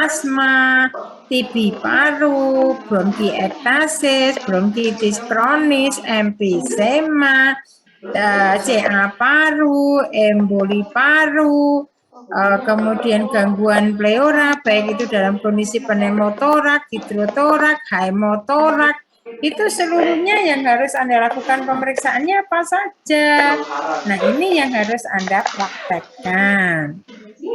asma, TB paru, bronkiektasis, bronkitis kronis, emfisema, CA paru, emboli paru, kemudian gangguan pleura, baik itu dalam kondisi pneumotorak, hidrotorak, hemotorak, itu seluruhnya yang harus Anda lakukan pemeriksaannya apa saja. Nah, ini yang harus Anda praktekkan.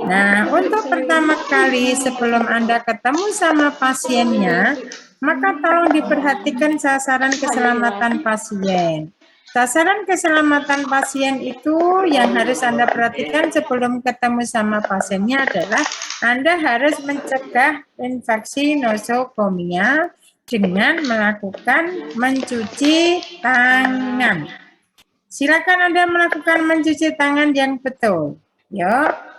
Nah, untuk pertama kali sebelum Anda ketemu sama pasiennya, maka tolong diperhatikan sasaran keselamatan pasien. Sasaran keselamatan pasien itu yang harus Anda perhatikan sebelum ketemu sama pasiennya adalah Anda harus mencegah infeksi nosokomia dengan melakukan mencuci tangan. Silakan Anda melakukan mencuci tangan yang betul. Yuk.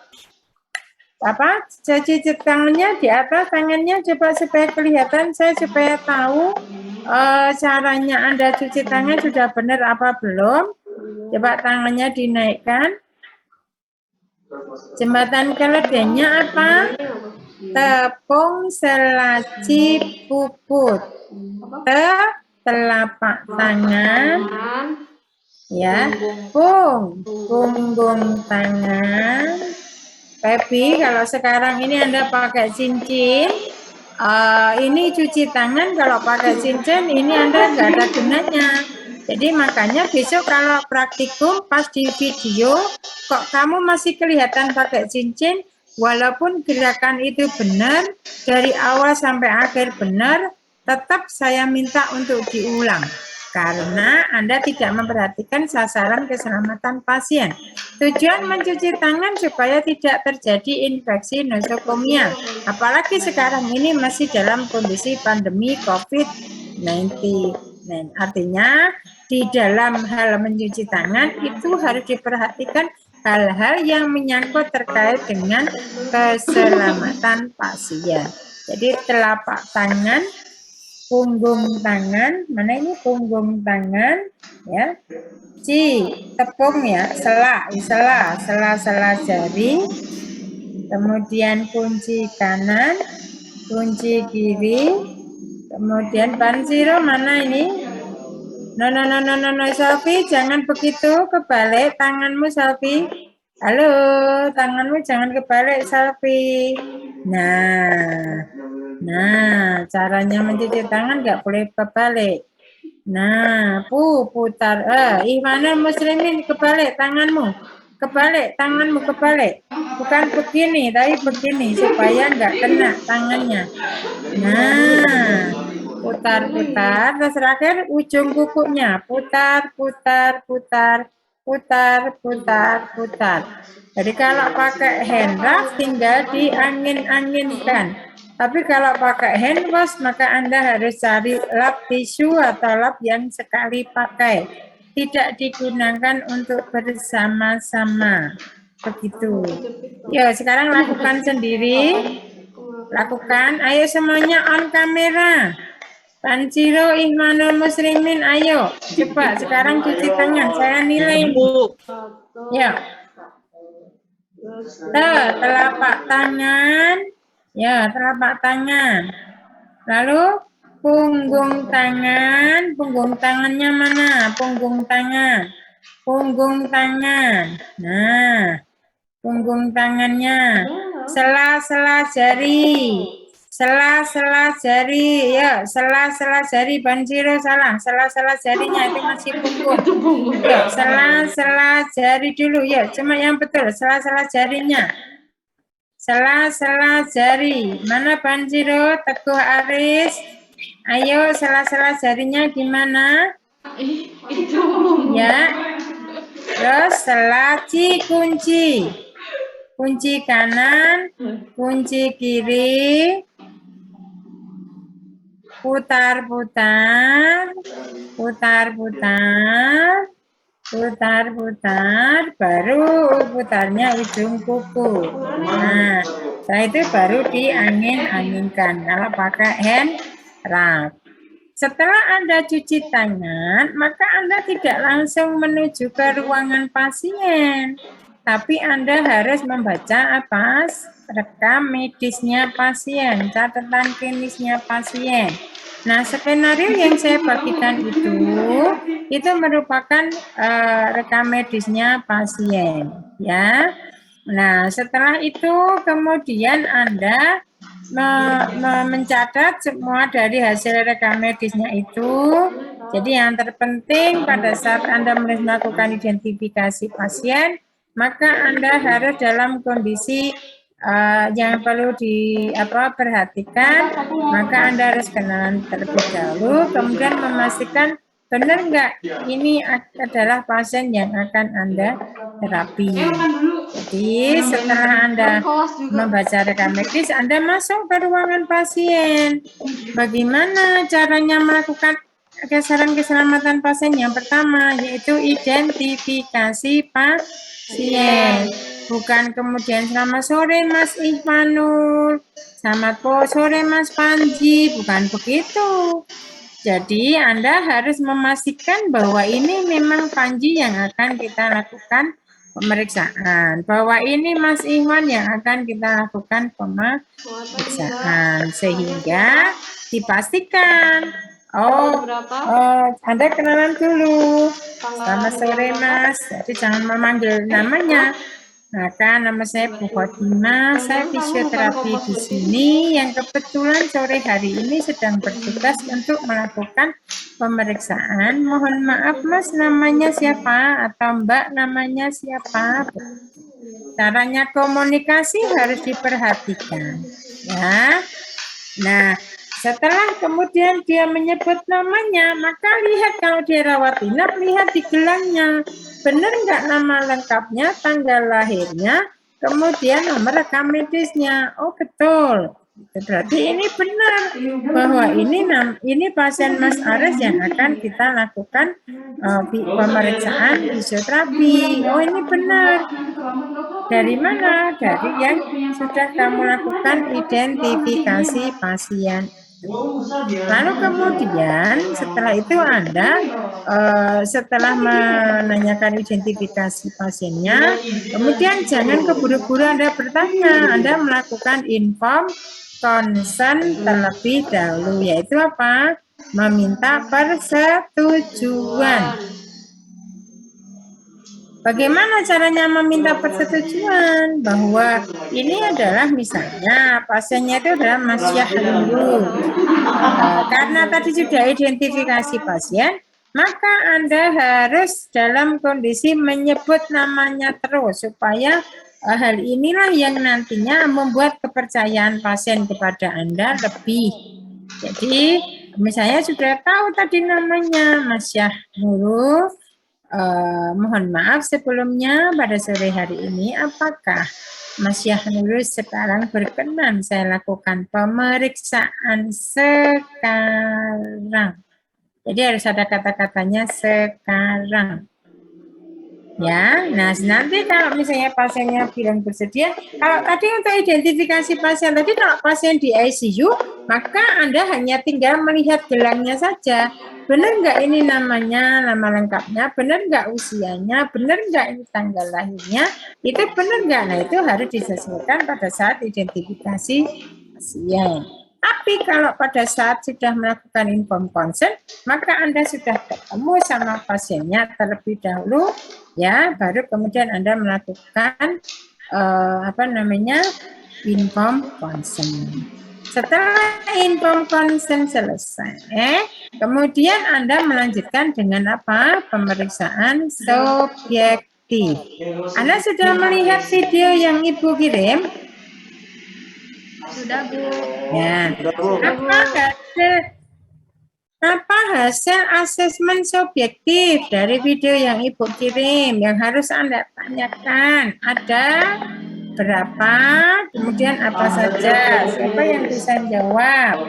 Cuci tangannya di atas tangannya coba supaya kelihatan, saya supaya tahu caranya Anda cuci tangan sudah benar apa belum. Coba tangannya dinaikkan. Jembatan keledainya apa? Tepung selaci puput. Telapak tangan. Ya, punggung tangan. Pepi, kalau sekarang ini Anda pakai cincin, ini cuci tangan kalau pakai cincin, ini Anda nggak ada gunanya. Jadi makanya besok kalau praktikum pas di video, kok kamu masih kelihatan pakai cincin, walaupun gerakan itu benar, dari awal sampai akhir benar, tetap saya minta untuk diulang. Karena Anda tidak memperhatikan sasaran keselamatan pasien. Tujuan mencuci tangan supaya tidak terjadi infeksi nosokomia. Apalagi sekarang ini masih dalam kondisi pandemi COVID-19. Artinya di dalam hal mencuci tangan itu harus diperhatikan hal-hal yang menyangkut terkait dengan keselamatan pasien. Jadi telapak tangan, punggung tangan, mana ini punggung tangan, ya. Tepung ya, sela jari, kemudian kunci kanan, kunci kiri, kemudian pansiro mana ini? No, Sofi, jangan begitu, kebalik tanganmu, Sofi. Halo, tanganmu jangan kebalik, Sofi. Nah, caranya mencuci tangan nggak boleh kebalik. Nah, putar. Ihwanul muslimin, kebalik tanganmu. Kebalik, tanganmu kebalik. Bukan begini, tapi begini, supaya nggak kena tangannya. Nah, putar. Terus terakhir ujung kukunya. Putar. Jadi kalau pakai hand rub tinggal diangin-anginkan. Tapi kalau pakai hand wash maka Anda harus cari lap tisu atau lap yang sekali pakai. Tidak digunakan untuk bersama-sama. Begitu. Yuk, sekarang lakukan sendiri. Lakukan. Ayo semuanya on kamera. Pansiro Ihwanul Muslimin, ayo. Coba sekarang cuci tangan. Saya nilai. Ya. Telapak tangan. Ya, telapak tangan. Lalu punggung tangan. Punggung tangannya mana? Punggung tangan. Nah, punggung tangannya. Sela-sela jari. Sela-sela jari. Ya, sela-sela jari. Bansiro salah. Sela-sela jarinya itu masih punggung. Ya, sela-sela jari dulu. Ya, cuma yang betul. Sela-sela jarinya. Sela-sela jari. Mana Bansiro? Teguh Aris. Ayo, sela-sela jarinya gimana? Ya. Terus selaci kunci. Kunci kanan, kunci kiri. Putar, baru putarnya ujung kuku. Nah, setelah itu baru diangin-anginkan kalau pakai hand rub. Setelah Anda cuci tangan, maka Anda tidak langsung menuju ke ruangan pasien. tapi Anda harus membaca apa? Rekam medisnya pasien, catatan klinisnya pasien. Nah, skenario yang saya bagikan itu merupakan rekam medisnya pasien, ya. Nah, setelah itu kemudian Anda mencatat semua dari hasil rekam medisnya itu. Jadi yang terpenting pada saat Anda melakukan identifikasi pasien, maka Anda harus dalam kondisi yang perlu perhatikan, maka Anda harus kenalan terlebih dahulu, kemudian memastikan benar nggak ini adalah pasien yang akan Anda terapi. Jadi setelah Anda membaca rekam medis, Anda masuk ke ruangan pasien. Bagaimana caranya melakukan kisaran keselamatan pasien? Yang pertama yaitu identifikasi pasien. Bukan kemudian selamat sore Mas Ihwanul, selamat sore Mas Panji, bukan begitu. Jadi Anda harus memastikan bahwa ini memang Panji yang akan kita lakukan pemeriksaan, bahwa ini Mas Iwan yang akan kita lakukan pemeriksaan, sehingga dipastikan Anda kenalan dulu. Selamat sore Mas, jadi jangan memanggil namanya. Maka nama saya Bu Khotimah, saya fisioterapi di sini yang kebetulan sore hari ini sedang bertugas untuk melakukan pemeriksaan. Mohon maaf Mas, namanya siapa? Atau Mbak namanya siapa? Caranya komunikasi harus diperhatikan, ya. Nah, setelah kemudian dia menyebut namanya, maka lihat kalau dia rawat inap, lihat di gelangnya. Benar nggak nama lengkapnya, tanggal lahirnya, kemudian nomor rekam medisnya. Oh, betul. Berarti ini benar bahwa ini pasien Mas Ares yang akan kita lakukan pemeriksaan fisioterapi. Oh, ini benar. Dari mana? Dari yang sudah kamu lakukan identifikasi pasien. Lalu kemudian setelah itu Anda setelah menanyakan identifikasi pasiennya, kemudian jangan keburu-buru Anda bertanya, Anda melakukan inform consent terlebih dahulu, yaitu apa? Meminta persetujuan. Bagaimana caranya meminta persetujuan? Bahwa ini adalah misalnya pasiennya itu adalah Mas Syahrul. Karena tadi sudah identifikasi pasien, maka Anda harus dalam kondisi menyebut namanya terus supaya hal inilah yang nantinya membuat kepercayaan pasien kepada Anda lebih. Jadi misalnya sudah tahu tadi namanya Mas Syahrul. Mohon maaf sebelumnya pada sore hari ini, apakah Mas Syahrul sekarang berkenan saya lakukan pemeriksaan sekarang? Jadi harus ada kata-katanya sekarang. Ya, nah nanti kalau misalnya pasiennya bilang bersedia, kalau tadi untuk identifikasi pasien tadi kalau pasien di ICU, maka Anda hanya tinggal melihat gelangnya saja. Benar nggak ini namanya, nama lengkapnya, benar nggak usianya, benar nggak ini tanggal lahirnya, itu benar nggak? Nah itu harus disesuaikan pada saat identifikasi pasien. Tapi kalau pada saat sudah melakukan inform consent, maka Anda sudah ketemu sama pasiennya terlebih dahulu, ya, baru kemudian Anda melakukan inform consent. Setelah inform consent selesai, kemudian Anda melanjutkan dengan apa? Pemeriksaan subjektif. Anda sudah melihat video yang Ibu kirim? Sudah, Bu. Ya. Apa hasil asesmen subjektif dari video yang Ibu kirim yang harus Anda tanyakan? Ada berapa? Kemudian apa saja? Siapa yang bisa jawab?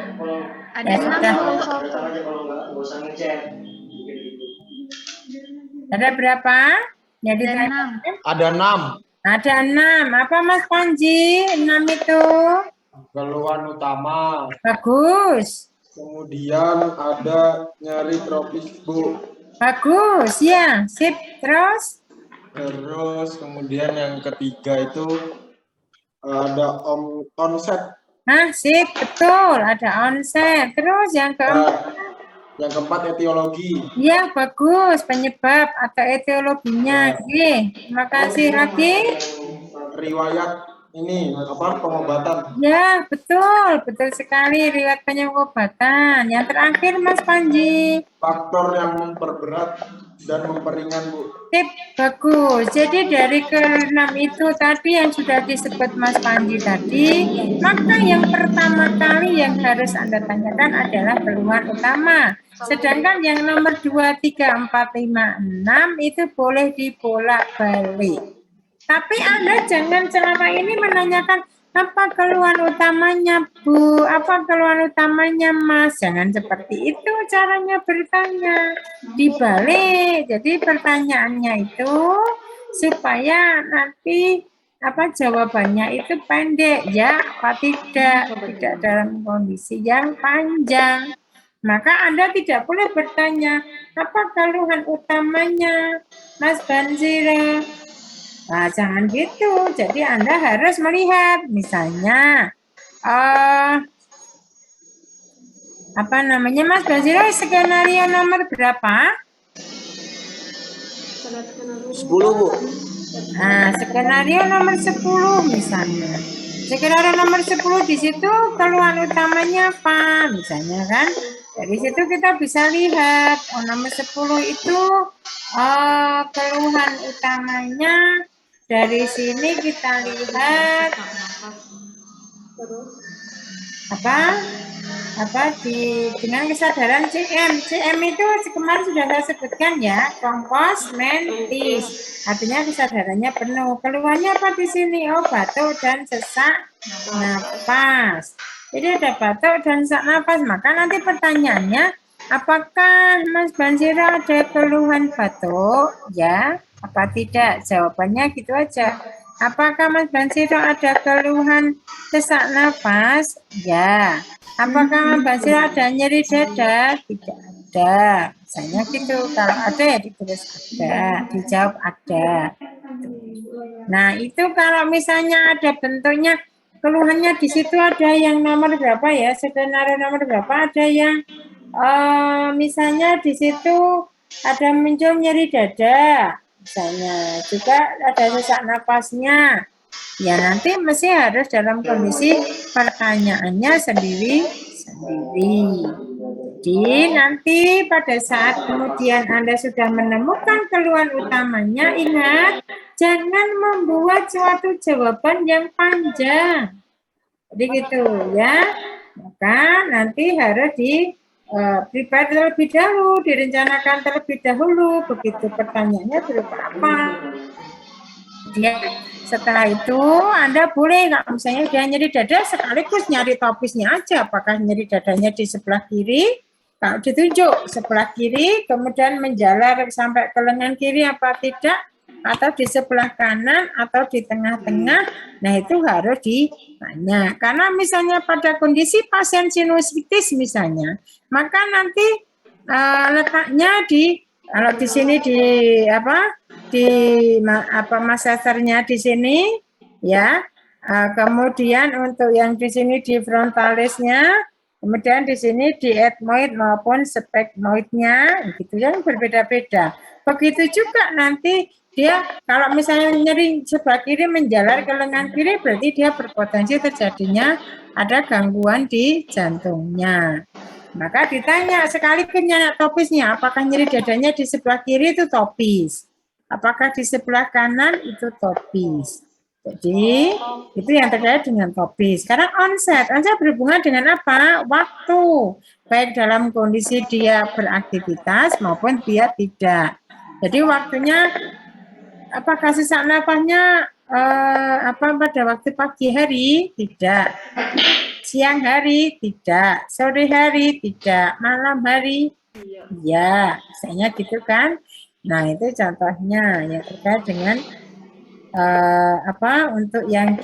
Ada 6. Ada berapa? Jadi Ada 6. Ada 6. Ada 6. Apa Mas Panji? 6 itu? Keluhan utama. Bagus. Kemudian ada nyeri tropis, Bu. Bagus, ya. Sip. Terus? Terus kemudian yang ketiga itu ada onset. Sip, betul. Ada onset. Terus yang keempat. Yang keempat etiologi. Ya, bagus. Penyebab atau etiologinya. Ya. Oke, terima kasih lagi. Riwayat ini pengobatan. Ya, betul. Betul sekali riwayat pengobatan. Yang terakhir, Mas Panji. Faktor yang memperberat dan memperingan, Bu. Tip, bagus. Jadi dari ke-6 itu tadi yang sudah disebut Mas Panji tadi, maka yang pertama kali yang harus Anda tanyakan adalah keluhan utama. Sedangkan yang nomor 2, 3, 4, 5, 6 itu boleh dibolak-balik. Tapi Anda jangan selama ini menanyakan apa keluhan utamanya, Bu? Apa keluhan utamanya, Mas? Jangan seperti itu caranya bertanya. Dibalik. Jadi pertanyaannya itu supaya nanti jawabannya itu pendek ya, apa tidak dalam kondisi yang panjang. Maka Anda tidak boleh bertanya apa keluhan utamanya, Mas Banzira. Nah, jangan gitu. Jadi Anda harus melihat, misalnya, Mas Basiro, skenario nomor berapa? 10, Bu. Nah, skenario nomor 10 misalnya. Skenario nomor 10 di situ keluhan utamanya apa? Misalnya kan. Dari situ kita bisa lihat, nomor 10 itu keluhan utamanya. Dari sini kita lihat dengan kesadaran CM itu kemarin sudah saya sebutkan ya, kompos mentis, artinya kesadarannya penuh. Keluhannya apa di sini? Batuk dan sesak napas. Jadi ada batuk dan sesak napas, maka nanti pertanyaannya, apakah Mas Banzira ada keluhan batuk? Ya, apa tidak? Jawabannya gitu aja. Apakah Mas Banzira ada keluhan sesak napas? Ya. Apakah Mas Banzira ada nyeri dada? Tidak ada. Misalnya gitu. Kalau ada ya ditulis ada, dijawab ada. Nah, itu kalau misalnya ada bentuknya keluhannya di situ ada yang nomor berapa ya? Skenario nomor berapa? Ada yang misalnya di situ ada muncul nyeri dada. Misalnya juga ada sesak napasnya. Ya nanti mesti harus dalam kondisi pertanyaannya sendiri-sendiri. Jadi nanti pada saat kemudian Anda sudah menemukan keluhan utamanya, ingat jangan membuat suatu jawaban yang panjang. Jadi gitu ya. Maka nanti harus prepare terlebih dahulu, direncanakan terlebih dahulu, begitu pertanyaannya berupa apa. Dia setelah itu Anda boleh kalau misalnya dia nyeri dada sekaligus nyari topisnya aja, apakah nyeri dadanya di sebelah kiri, kalau ditunjuk sebelah kiri kemudian menjalar sampai ke lengan kiri apa tidak, atau di sebelah kanan atau di tengah-tengah. Nah itu harus ditanya, karena misalnya pada kondisi pasien sinusitis misalnya, maka nanti letaknya kalau di sini masternya di sini ya. Kemudian untuk yang di sini di frontalisnya, kemudian di sini di ethmoid maupun sphygmoidnya, gitu yang berbeda-beda. Begitu juga nanti dia kalau misalnya nyeri sebelah kiri menjalar ke lengan kiri, berarti dia berpotensi terjadinya ada gangguan di jantungnya. Maka ditanya sekaligus nanya topisnya, apakah nyeri dadanya di sebelah kiri itu topis, apakah di sebelah kanan itu topis. Jadi itu yang terkait dengan topis. Sekarang onset berhubungan dengan apa? Waktu, baik dalam kondisi dia beraktivitas maupun dia tidak. Jadi waktunya apakah sesak napasnya pada waktu pagi hari? Tidak. Siang hari? Tidak. Sore hari? Tidak. Malam hari? Ya, misalnya gitu kan. Nah, itu contohnya yang terkait dengan untuk yang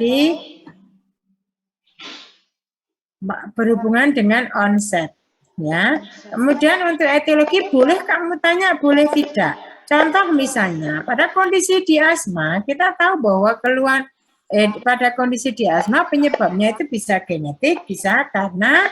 berhubungan dengan onset. Ya. Kemudian untuk etiologi boleh kamu tanya, boleh tidak. Contoh misalnya, pada kondisi di asma, kita tahu bahwa pada kondisi di asma penyebabnya itu bisa genetik, bisa karena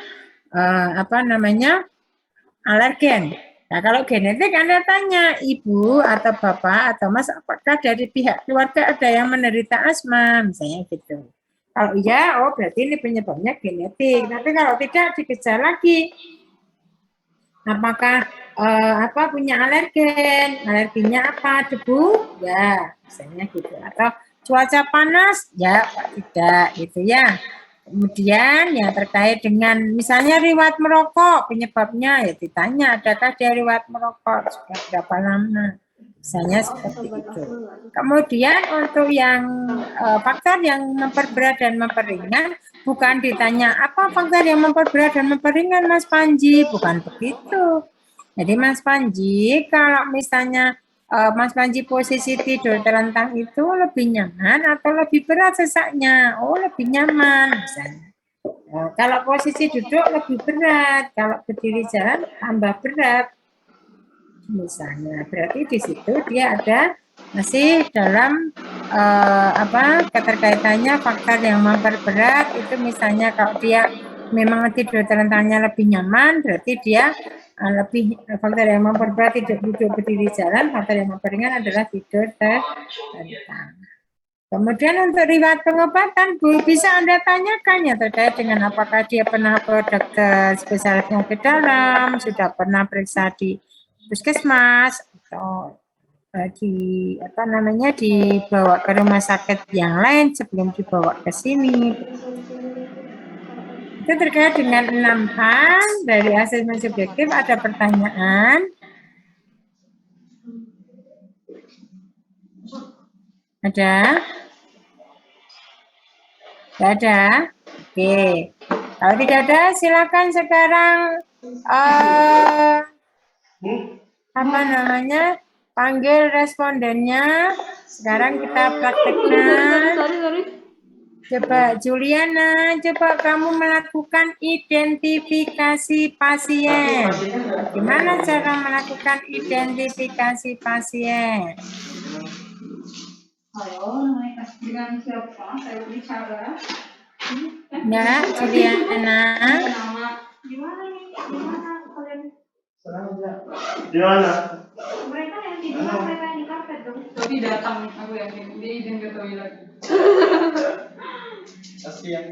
alergen. Nah, kalau genetik Anda tanya ibu atau bapak atau mas, apakah dari pihak keluarga ada yang menderita asma, misalnya gitu. Kalau iya, oh berarti ini penyebabnya genetik. Tapi kalau tidak, dikejar lagi. Apakah punya alerginya apa, debu? Ya, misalnya gitu. Atau cuaca panas? Ya, tidak, gitu ya. Kemudian yang terkait dengan misalnya riwayat merokok, penyebabnya ya ditanya, adakah dia riwayat merokok, sudah berapa lama, misalnya seperti itu. Kemudian untuk yang faktor yang memperberat dan memperingan, bukan ditanya apa faktor yang memperberat dan memperingan Mas Panji, bukan begitu. Jadi Mas Panji, kalau misalnya Mas Panji posisi tidur terlentang itu lebih nyaman atau lebih berat sesaknya? Oh, lebih nyaman misalnya. Nah, kalau posisi duduk lebih berat, kalau berdiri jalan tambah berat. Misalnya, berarti di situ dia ada masih dalam keterkaitannya faktor yang memperberat itu misalnya kalau dia memang tidur terlentangnya lebih nyaman, berarti dia lebih faktor yang memperberat tidak duduk berdiri jalan, faktor yang memperingan adalah tidur terlentang. Kemudian untuk riwayat pengobatan, Bu, bisa Anda tanyakan ya terkait dengan apakah dia pernah ke dokter spesialis penyakit dalam, sudah pernah periksa di puskesmas atau dibawa ke rumah sakit yang lain sebelum dibawa ke sini. Itu terkait dengan 6 hal dari asesmen subjektif. Ada pertanyaan? Ada? Tidak ada? Oke. Kalau tidak ada, silakan sekarang panggil respondennya. Sekarang kita praktekkan. Coba Juliana, coba kamu melakukan identifikasi pasien. Bagaimana cara melakukan identifikasi pasien? Halo, dengan siapa? Saya bicara. Ya, Juliana. Gimana nih? Gimana kalian? Di mana? Mereka yang di mana? Mereka yang di karpet dong. Tapi datang, aku yakin dia izin ke toilet. Kasihan.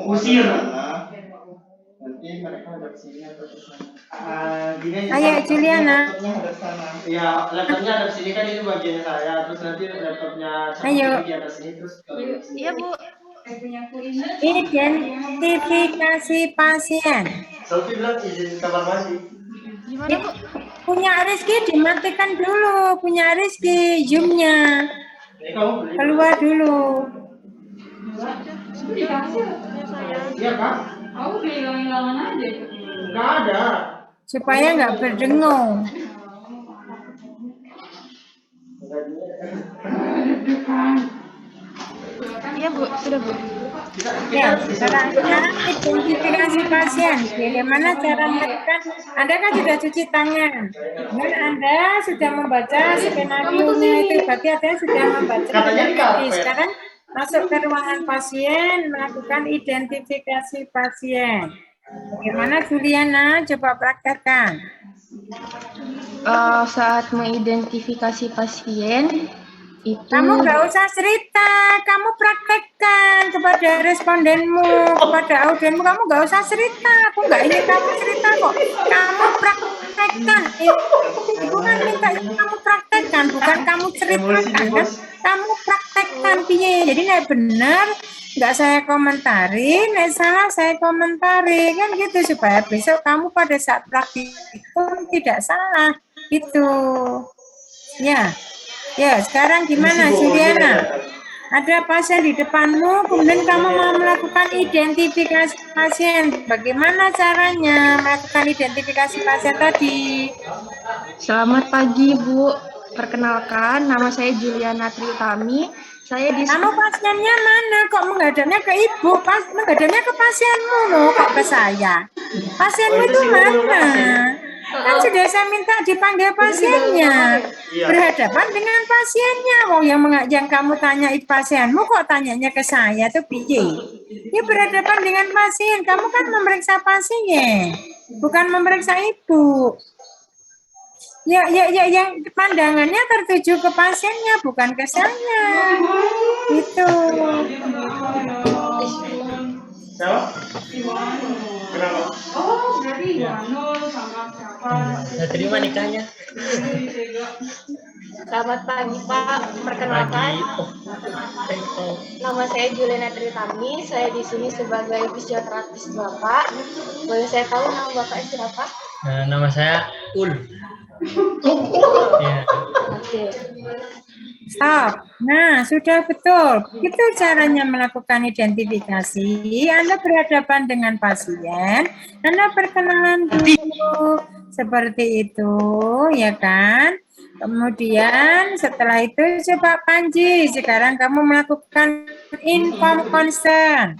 Usir. Nanti mereka ada sini atau di sana. Ayo Juliana. Iya, laptopnya ada sini kan itu bagian saya. Terus nanti laptopnya Ayo. di atas sini terus. Iya Bu. Identifikasi pasien. Sofi bilang izin kamar mandi. Gimana Bu? Punya Rizky dimatikan dulu. Punya Rizky Zoom-nya. Keluar dulu. Iya Kak. Aku hilang-hilangan aja. Nggak ada. Supaya nggak berdengung. Iya Bu, sudah Bu. Ya, caranya identifikasi pasien. Bagaimana cara melakukan? Anda kan sudah cuci tangan. Dan Anda sudah membaca skenario-nya itu. Berarti Anda sudah membaca tadi. Sekarang masuk ke ruangan pasien, melakukan identifikasi pasien. Bagaimana Juliana? Coba praktekkan. Saat mengidentifikasi pasien itu Kamu nggak usah cerita, kamu praktekkan kepada respondenmu, kepada audienmu. Kamu nggak usah cerita, aku nggak ingin kamu cerita kok. Kamu praktekkan. Ibu kan minta kamu praktekkan, bukan kamu ceritakan kan? Kamu praktekkan piye. Jadi nek benar nggak saya komentari, nek salah saya komentari kan gitu supaya besok kamu pada saat praktikum tidak salah gitu. Ya. Ya, sekarang gimana Juliana? Ada pasien di depanmu, kemudian kamu mau melakukan identifikasi pasien. Bagaimana caranya melakukan identifikasi pasien tadi? Selamat pagi Bu. Perkenalkan, nama saya Juliana Triutami. Saya di Kamu pasiennya mana? Kok menghadapnya ke ibu? Menghadapnya ke pasienmu loh, kok ke saya? Pasienmu itu mana? Kan sudah saya minta dipanggil pasiennya. Iya. Berhadapan dengan pasiennya. Yang kamu tanya pasienmu kok tanyanya ke saya tuh piye? Ya berhadapan dengan pasien. Kamu kan memeriksa pasien, bukan memeriksa ibu. Ya, yang pandangannya tertuju ke pasiennya, bukan ke saya. Gitu. Siapa? Kenapa? Oh, berarti Wanul sama siapa? Saya terima nikahnya. Selamat pagi Pak, perkenalkan nama saya Juliana Tritami. Saya di sini sebagai fisioterapis Bapak. Boleh saya tahu nama Bapak siapa? Nama saya Ul. Ya. Oke. Stop. Nah, sudah betul. Itu caranya melakukan identifikasi. Anda berhadapan dengan pasien, Anda perkenalan dulu. Seperti itu, ya kan? Kemudian setelah itu coba Panji, sekarang kamu melakukan inform consent.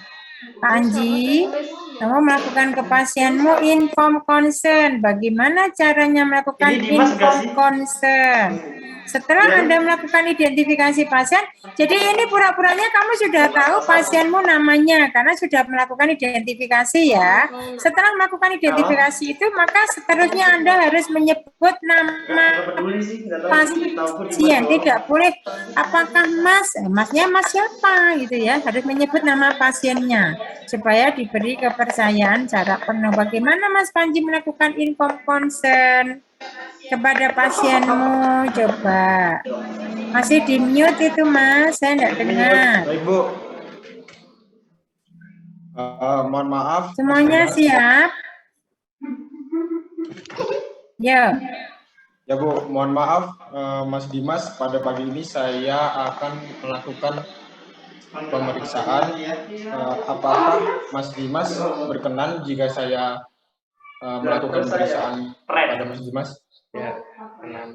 Panji, kamu melakukan ke pasienmu inform consent. Bagaimana caranya melakukan Ini Dimas inform nggak sih? consent? Setelah Anda melakukan identifikasi pasien, jadi ini pura-puranya kamu sudah tahu pasienmu namanya karena sudah melakukan identifikasi ya. Setelah melakukan identifikasi itu, maka seterusnya Anda harus menyebut nama Nggak peduli sih, nggak tahu. Tahu pun pasien. Dimas. Tidak boleh apakah mas, masnya mas siapa gitu ya. Harus menyebut nama pasiennya supaya diberi kepercayaan secara penuh. Bagaimana Mas Panji melakukan inform consent kepada pasienmu? Coba. Masih di mute itu Mas, saya tidak dengar. Baik Bu. Mohon maaf. Semuanya siap? Ya. Ya Bu, mohon maaf Mas Dimas, pada pagi ini saya akan melakukan pemeriksaan. Apakah Mas Dimas berkenan jika saya melakukan pemeriksaan pada Mas Dimas? Ya, kenal.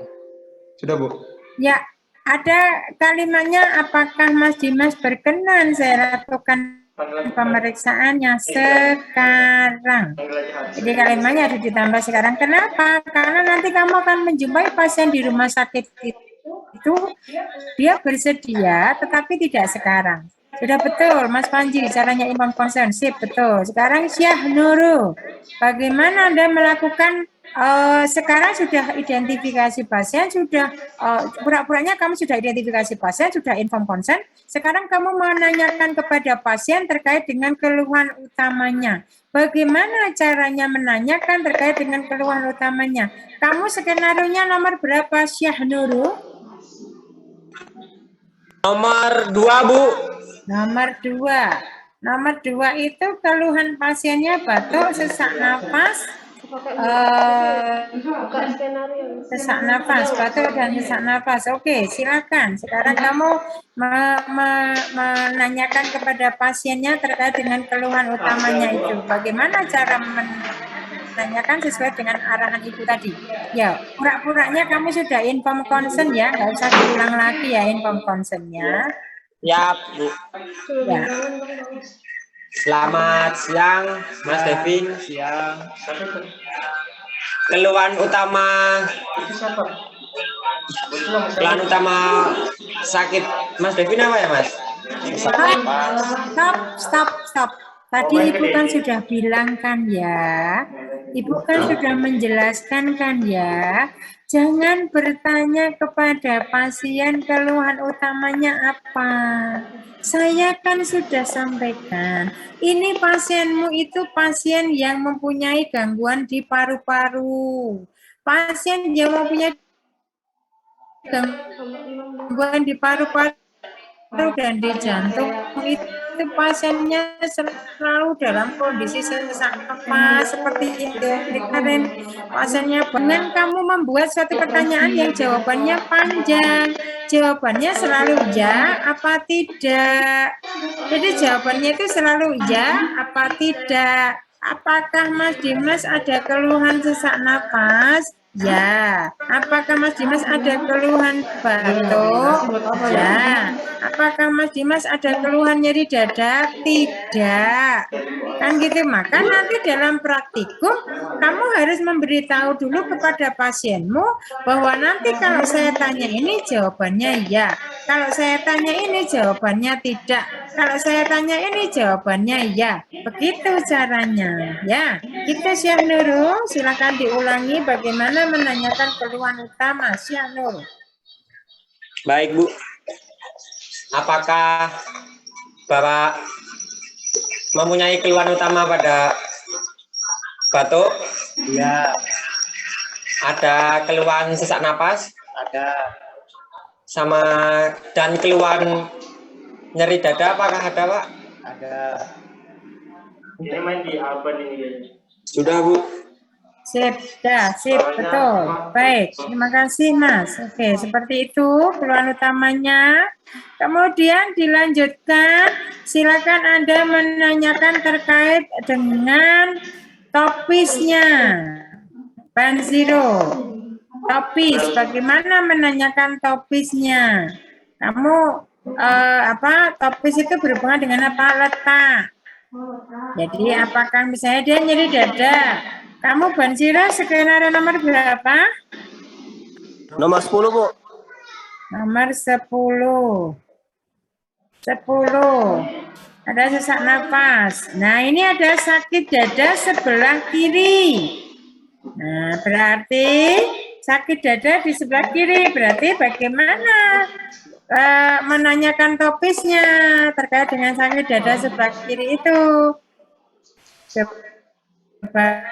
Sudah Bu. Ya, ada kalimatnya apakah Mas Dimas berkenan saya lakukan pemeriksaannya sekarang. Jadi kalimatnya harus ditambah sekarang. Kenapa? Karena nanti kamu akan menjumpai pasien di rumah sakit itu dia bersedia tetapi tidak sekarang. Sudah betul Mas Panji caranya inform consent. Sip, betul. Sekarang Syah Nurul. Bagaimana Anda melakukan sekarang sudah identifikasi pasien, sudah pura-puranya kamu sudah identifikasi pasien, sudah inform consent. Sekarang kamu menanyakan kepada pasien terkait dengan keluhan utamanya. Bagaimana caranya menanyakan terkait dengan keluhan utamanya? Kamu skenario-nya nomor berapa, Syah Nurul? Nomor 2, Bu. Nomor 2. Nomor 2 itu keluhan pasiennya batuk, sesak napas, sesak nafas, batuk dan sesak nafas. Oke, silakan. Sekarang kamu menanyakan kepada pasiennya terkait dengan keluhan utamanya itu. Bagaimana cara menanyakan sesuai dengan arahan ibu tadi? Ya, pura-puranya kamu sudah inform consent ya, nggak usah diulang lagi ya inform consent-nya. Ya, Bu. Ya. Selamat siang, Mas Devin. Siang. Keluhan utama sakit Mas Devin apa ya, Mas? Stop. Tadi Ibu kan sudah bilang kan ya. Ibu kan sudah menjelaskan kan ya. Jangan bertanya kepada pasien keluhan utamanya apa. Saya kan sudah sampaikan, ini pasienmu itu pasien yang mempunyai gangguan di paru-paru. Pasien yang mempunyai gangguan di paru-paru dan di jantung itu pasiennya selalu dalam kondisi sesak napas seperti itu. Kemarin pasiennya dengan kamu membuat suatu pertanyaan yang jawabannya panjang, jawabannya selalu ya apa tidak. Jadi jawabannya itu selalu ya apa tidak. Apakah Mas Dimas ada keluhan sesak napas? Ya. Apakah Mas Dimas ada keluhan batuk? Ya. Apakah Mas Dimas ada keluhan nyeri dada? Tidak. Kan gitu. Maka nanti dalam praktikum kamu harus memberitahu dulu kepada pasienmu bahwa nanti kalau saya tanya ini jawabannya ya. Kalau saya tanya ini jawabannya tidak. Kalau saya tanya ini jawabannya ya. Begitu caranya. Ya. Kita Syekh Nurul, silakan diulangi bagaimana menanyakan keluhan utama Syekh Nurul. Baik, Bu. Apakah Bapak mempunyai keluhan utama pada batuk? Iya, Ada keluhan sesak napas? ada. Sama dan keluhan nyeri dada apakah ada, Pak? Ada. Ini main di Alban ini kayaknya. Sudah, Bu. Sip, dah, sip, betul. Baik, terima kasih Mas. Oke, seperti itu keluhan utamanya. Kemudian dilanjutkan, silakan Anda menanyakan terkait dengan topisnya. Ban Zero. Topis, bagaimana menanyakan topisnya? Kamu topis itu berhubungan dengan apa? Letak. Jadi apakah misalnya dia nyeri dada? Kamu Ban Zero skenario nomor berapa? Nomor 10, Bu. Nomor 10. 10. Ada sesak napas. Nah, ini ada sakit dada sebelah kiri. Nah, berarti sakit dada di sebelah kiri. Berarti bagaimana menanyakan topisnya terkait dengan sakit dada sebelah kiri itu? Coba.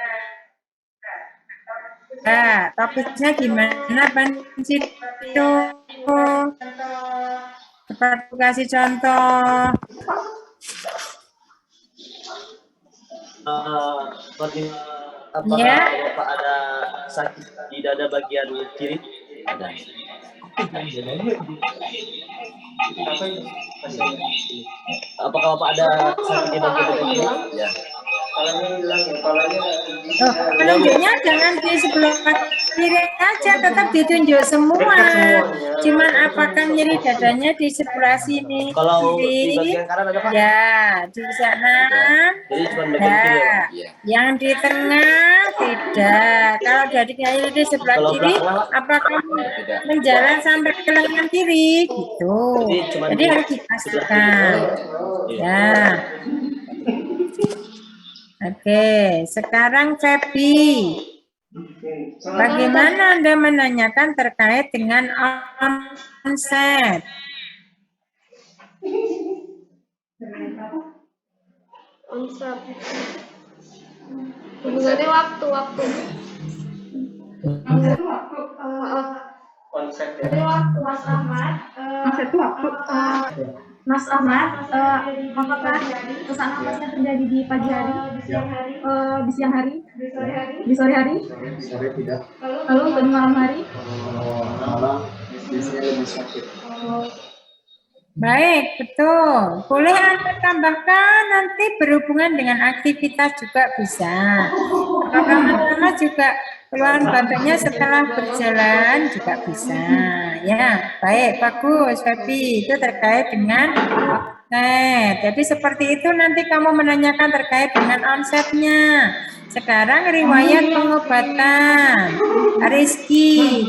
Nah, topisnya gimana, Ban Zero? Cepat kasih contoh. Apakah Ya. Bapak ada sakit di dada bagian kiri? Ada. Apakah Bapak ada sakit di bagian dada kiri? Ya. Penunjuknya jangan di sebelah kiri aja, tetap ditunjuk semua. Cuman apakah nyeri dadanya di sebelah sini? Kalau Kiri? di bagian kanan ada Pak? Ya, di sana. Jadi cuma bagian kiri ya, Pak? Ya, yang di tengah tidak. Kalau jadi nyeri di sebelah Kalau kiri, belakang, Pak? apakah menjalan sampai ke lengan kiri? Gitu. Jadi harus dipastikan. Ya. Oke, sekarang Febi. Bagaimana Anda menanyakan terkait dengan onset? Konsep. Hubungannya waktu. Konsep ya. Jadi waktu Mas Ahmad. Mas Ahmad, apakah sesak napasnya terjadi di pagi hari, di siang hari, di sore hari, lalu untuk di malam hari? Baik, betul. Boleh Anda tambahkan nanti berhubungan dengan aktivitas juga bisa. Pertama-tama juga keluhan batuknya setelah berjalan juga bisa. Ya, baik, bagus, Febi. Itu terkait dengan onset. Jadi seperti itu nanti kamu menanyakan terkait dengan onsetnya. Sekarang riwayat pengobatan. Rizky,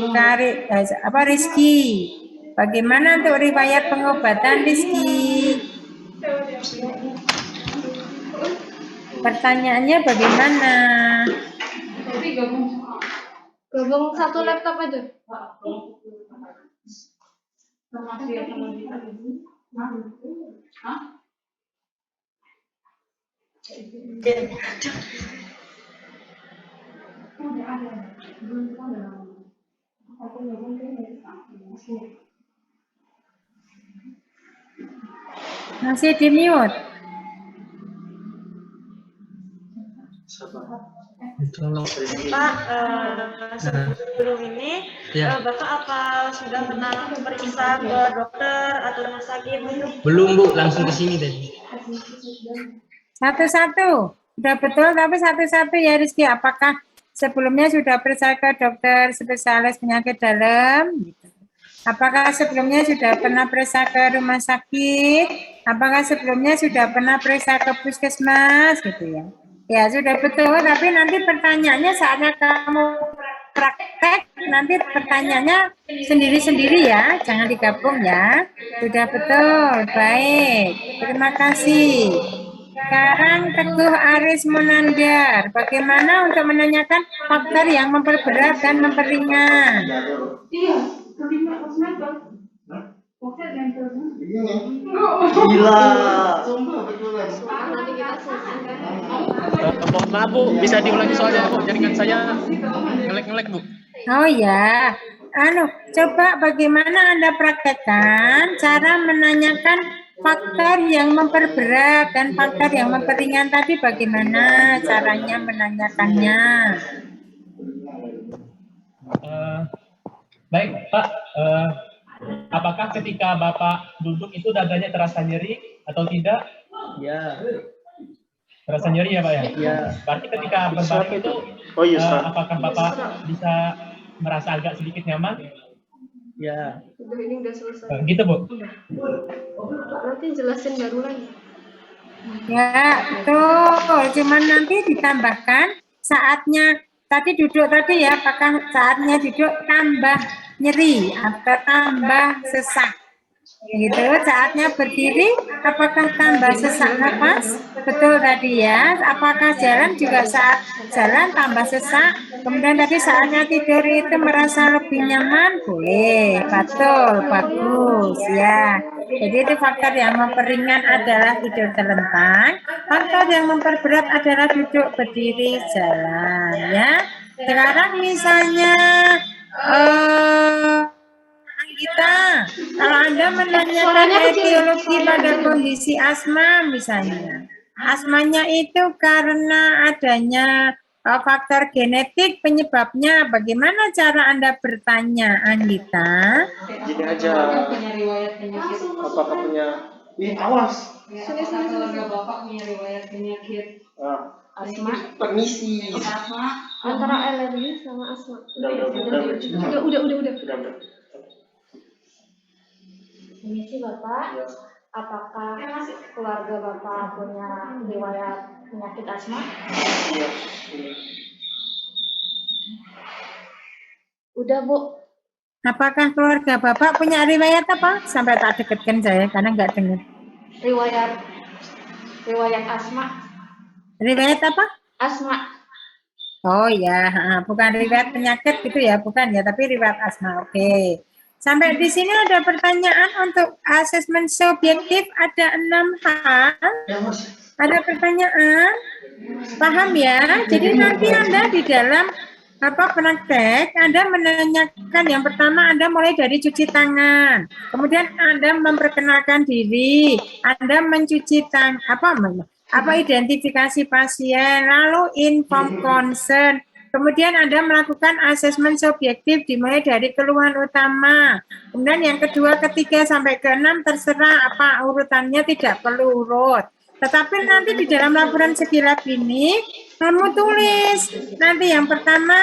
Rizky. Bagaimana untuk riwayat pengobatan, Rizky? Pertanyaannya bagaimana? Gabung satu laptop aja. Masih di mute. Pak, sebelum ini Bapak apa sudah pernah periksa ke dokter atau rumah sakit? Belum, Bu, langsung ke sini tadi. Satu-satu. Udah betul, tapi satu-satu ya Rizky. Apakah sebelumnya sudah periksa ke dokter spesialis penyakit dalam? Gitu. Apakah sebelumnya sudah pernah periksa ke rumah sakit? Apakah sebelumnya sudah pernah periksa ke puskesmas? Gitu ya. Ya sudah betul, tapi nanti pertanyaannya saatnya kamu praktek, nanti pertanyaannya sendiri-sendiri ya, jangan digabung ya. Sudah betul, baik. Terima kasih. Sekarang Teguh Aris Munandar, bagaimana untuk menanyakan faktor yang memperberat dan memperingan? Iya, terima kasih. Oke, dan Gila. Sumpah betulan. Mohon maaf Bu, bisa diulangi soalnya Bu, jaringan saya ngelek-ngelek Bu. Oh ya, coba bagaimana Anda praktekkan cara menanyakan faktor yang memperberat dan faktor yang memperingan tadi, bagaimana caranya menanyakannya? Baik Pak, apakah ketika Bapak duduk itu dadanya terasa nyeri atau tidak? Ya. Terasa nyeri ya Pak ya? Ya. Berarti ketika berbaring itu, apakah Bapak bisa merasa agak sedikit nyaman? Ya. ini udah selesai. Gitu Bu? Nanti jelasin baru lagi. Ya, betul. Cuman nanti ditambahkan saatnya tadi duduk tadi ya, apakah saatnya duduk tambah nyeri atau tambah sesak? Gitu, saatnya berdiri, apakah tambah sesak napas? Betul tadi ya. Apakah jalan juga saat jalan tambah sesak? Kemudian tadi saatnya tidur itu merasa lebih nyaman? Boleh, betul, bagus ya. Jadi itu faktor yang memperingan adalah tidur terlentang. Faktor yang memperberat adalah duduk, berdiri, jalan ya. Sekarang misalnya Anggita, kalau Anda menanyakan etiologi pada kondisi asma misalnya, asmanya itu karena adanya faktor genetik penyebabnya, bagaimana cara Anda bertanya, Anggita? Gini aja. Punya riwayat penyakit. Apakah punya? Awas. Keluarga Bapak punya riwayat penyakit asma. Permisi. Asma antara alergi sama asma. Udah. Permisi Bapak, apakah keluarga Bapak punya riwayat penyakit asma? Iya. Udah Bu. Apakah keluarga Bapak punya riwayat apa? Sampai tak dekatkan saya karena nggak dengar. Riwayat asma. Riwayat apa? Asma. Oh ya, bukan riwayat penyakit gitu ya, bukan ya, tapi riwayat asma. Oke. Sampai di sini ada pertanyaan untuk asesmen subjektif, ada 6 hal. Ada pertanyaan? Paham ya? Jadi nanti Anda di dalam praktek, Anda menanyakan yang pertama Anda mulai dari cuci tangan. Kemudian Anda memperkenalkan diri, Anda mencuci tangan, identifikasi pasien, lalu inform concern. Kemudian Anda melakukan asesmen subjektif dimulai dari keluhan utama. Kemudian yang kedua, ketiga, sampai ke 6 terserah apa urutannya, tidak perlu urut. Tetapi nanti di dalam laporan sekilap ini, kamu tulis. Nanti yang pertama,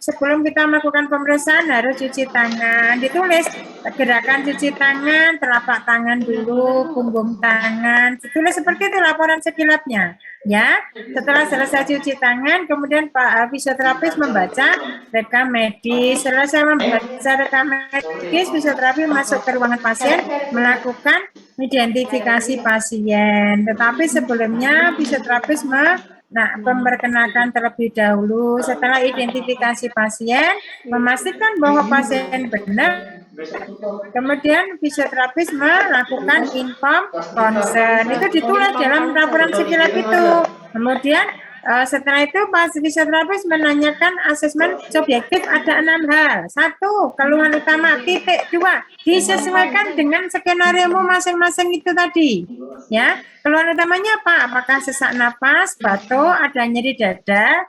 sebelum kita melakukan pemeriksaan harus cuci tangan. Ditulis gerakan cuci tangan, telapak tangan dulu, punggung tangan. Ditulis seperti itu laporan sekilapnya. Ya, setelah selesai cuci tangan, kemudian Pak fisioterapis membaca rekam medis. Selesai membaca rekam medis, fisioterapi masuk ke ruangan pasien, melakukan identifikasi pasien. Tetapi sebelumnya fisioterapis memperkenalkan terlebih dahulu. Setelah identifikasi pasien, memastikan bahwa pasien benar. Kemudian fisioterapis melakukan inform concern. Itu ditulis dalam laporan sekilap itu. Kemudian setelah itu fisioterapis menanyakan asesmen subjektif ada 6 hal. 1. Keluhan utama. 2. Disesuaikan dengan skenario masing-masing itu tadi. Ya, keluhan utamanya apa? Apakah sesak napas, batuk, ada nyeri dada?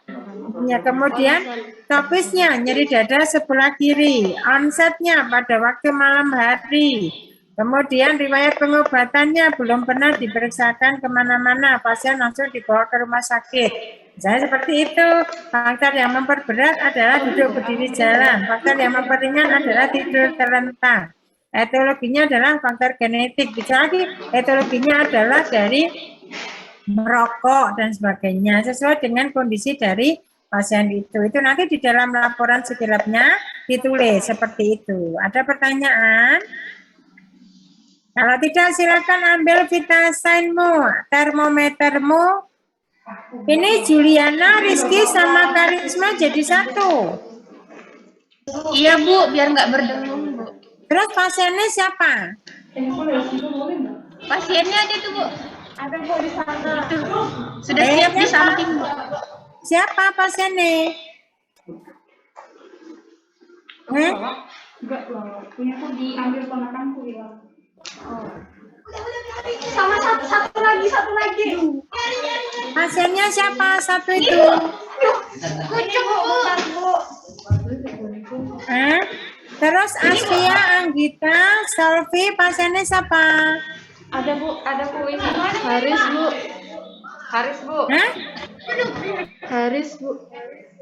Ya, kemudian topisnya nyeri dada sebelah kiri, onsetnya pada waktu malam hari. Kemudian riwayat pengobatannya belum pernah diperiksakan kemana-mana, pasien langsung dibawa ke rumah sakit. Misalnya seperti itu. Faktor yang memperberat adalah duduk berdiri jalan. Faktor yang memperingan adalah tidur terlentang. Etiologinya adalah faktor genetik. Bisa lagi etiologinya adalah dari merokok dan sebagainya. Sesuai dengan kondisi dari pasien itu. Itu nanti di dalam laporan psikolognya ditulis seperti itu. Ada pertanyaan? Kalau tidak silakan ambil vitasainmu, termometermu. Ini Juliana, Rizky sama Karisma jadi satu. Iya Bu, biar nggak berdengung Bu. Terus pasiennya siapa? Pasiennya aja tuh Bu. Ada Bu di sana. Itu. Sudah siap di samping Bu. Siapa pasiennya? Enggak loh, punya tuh diambil ponakanku hilang. Sama satu lagi. Pasiennya siapa satu itu? Kucing Bu. Terus Asfia, Anggita, Selvi, pasiennya siapa? Ada Bu ini. Haris Bu. Haris Bu.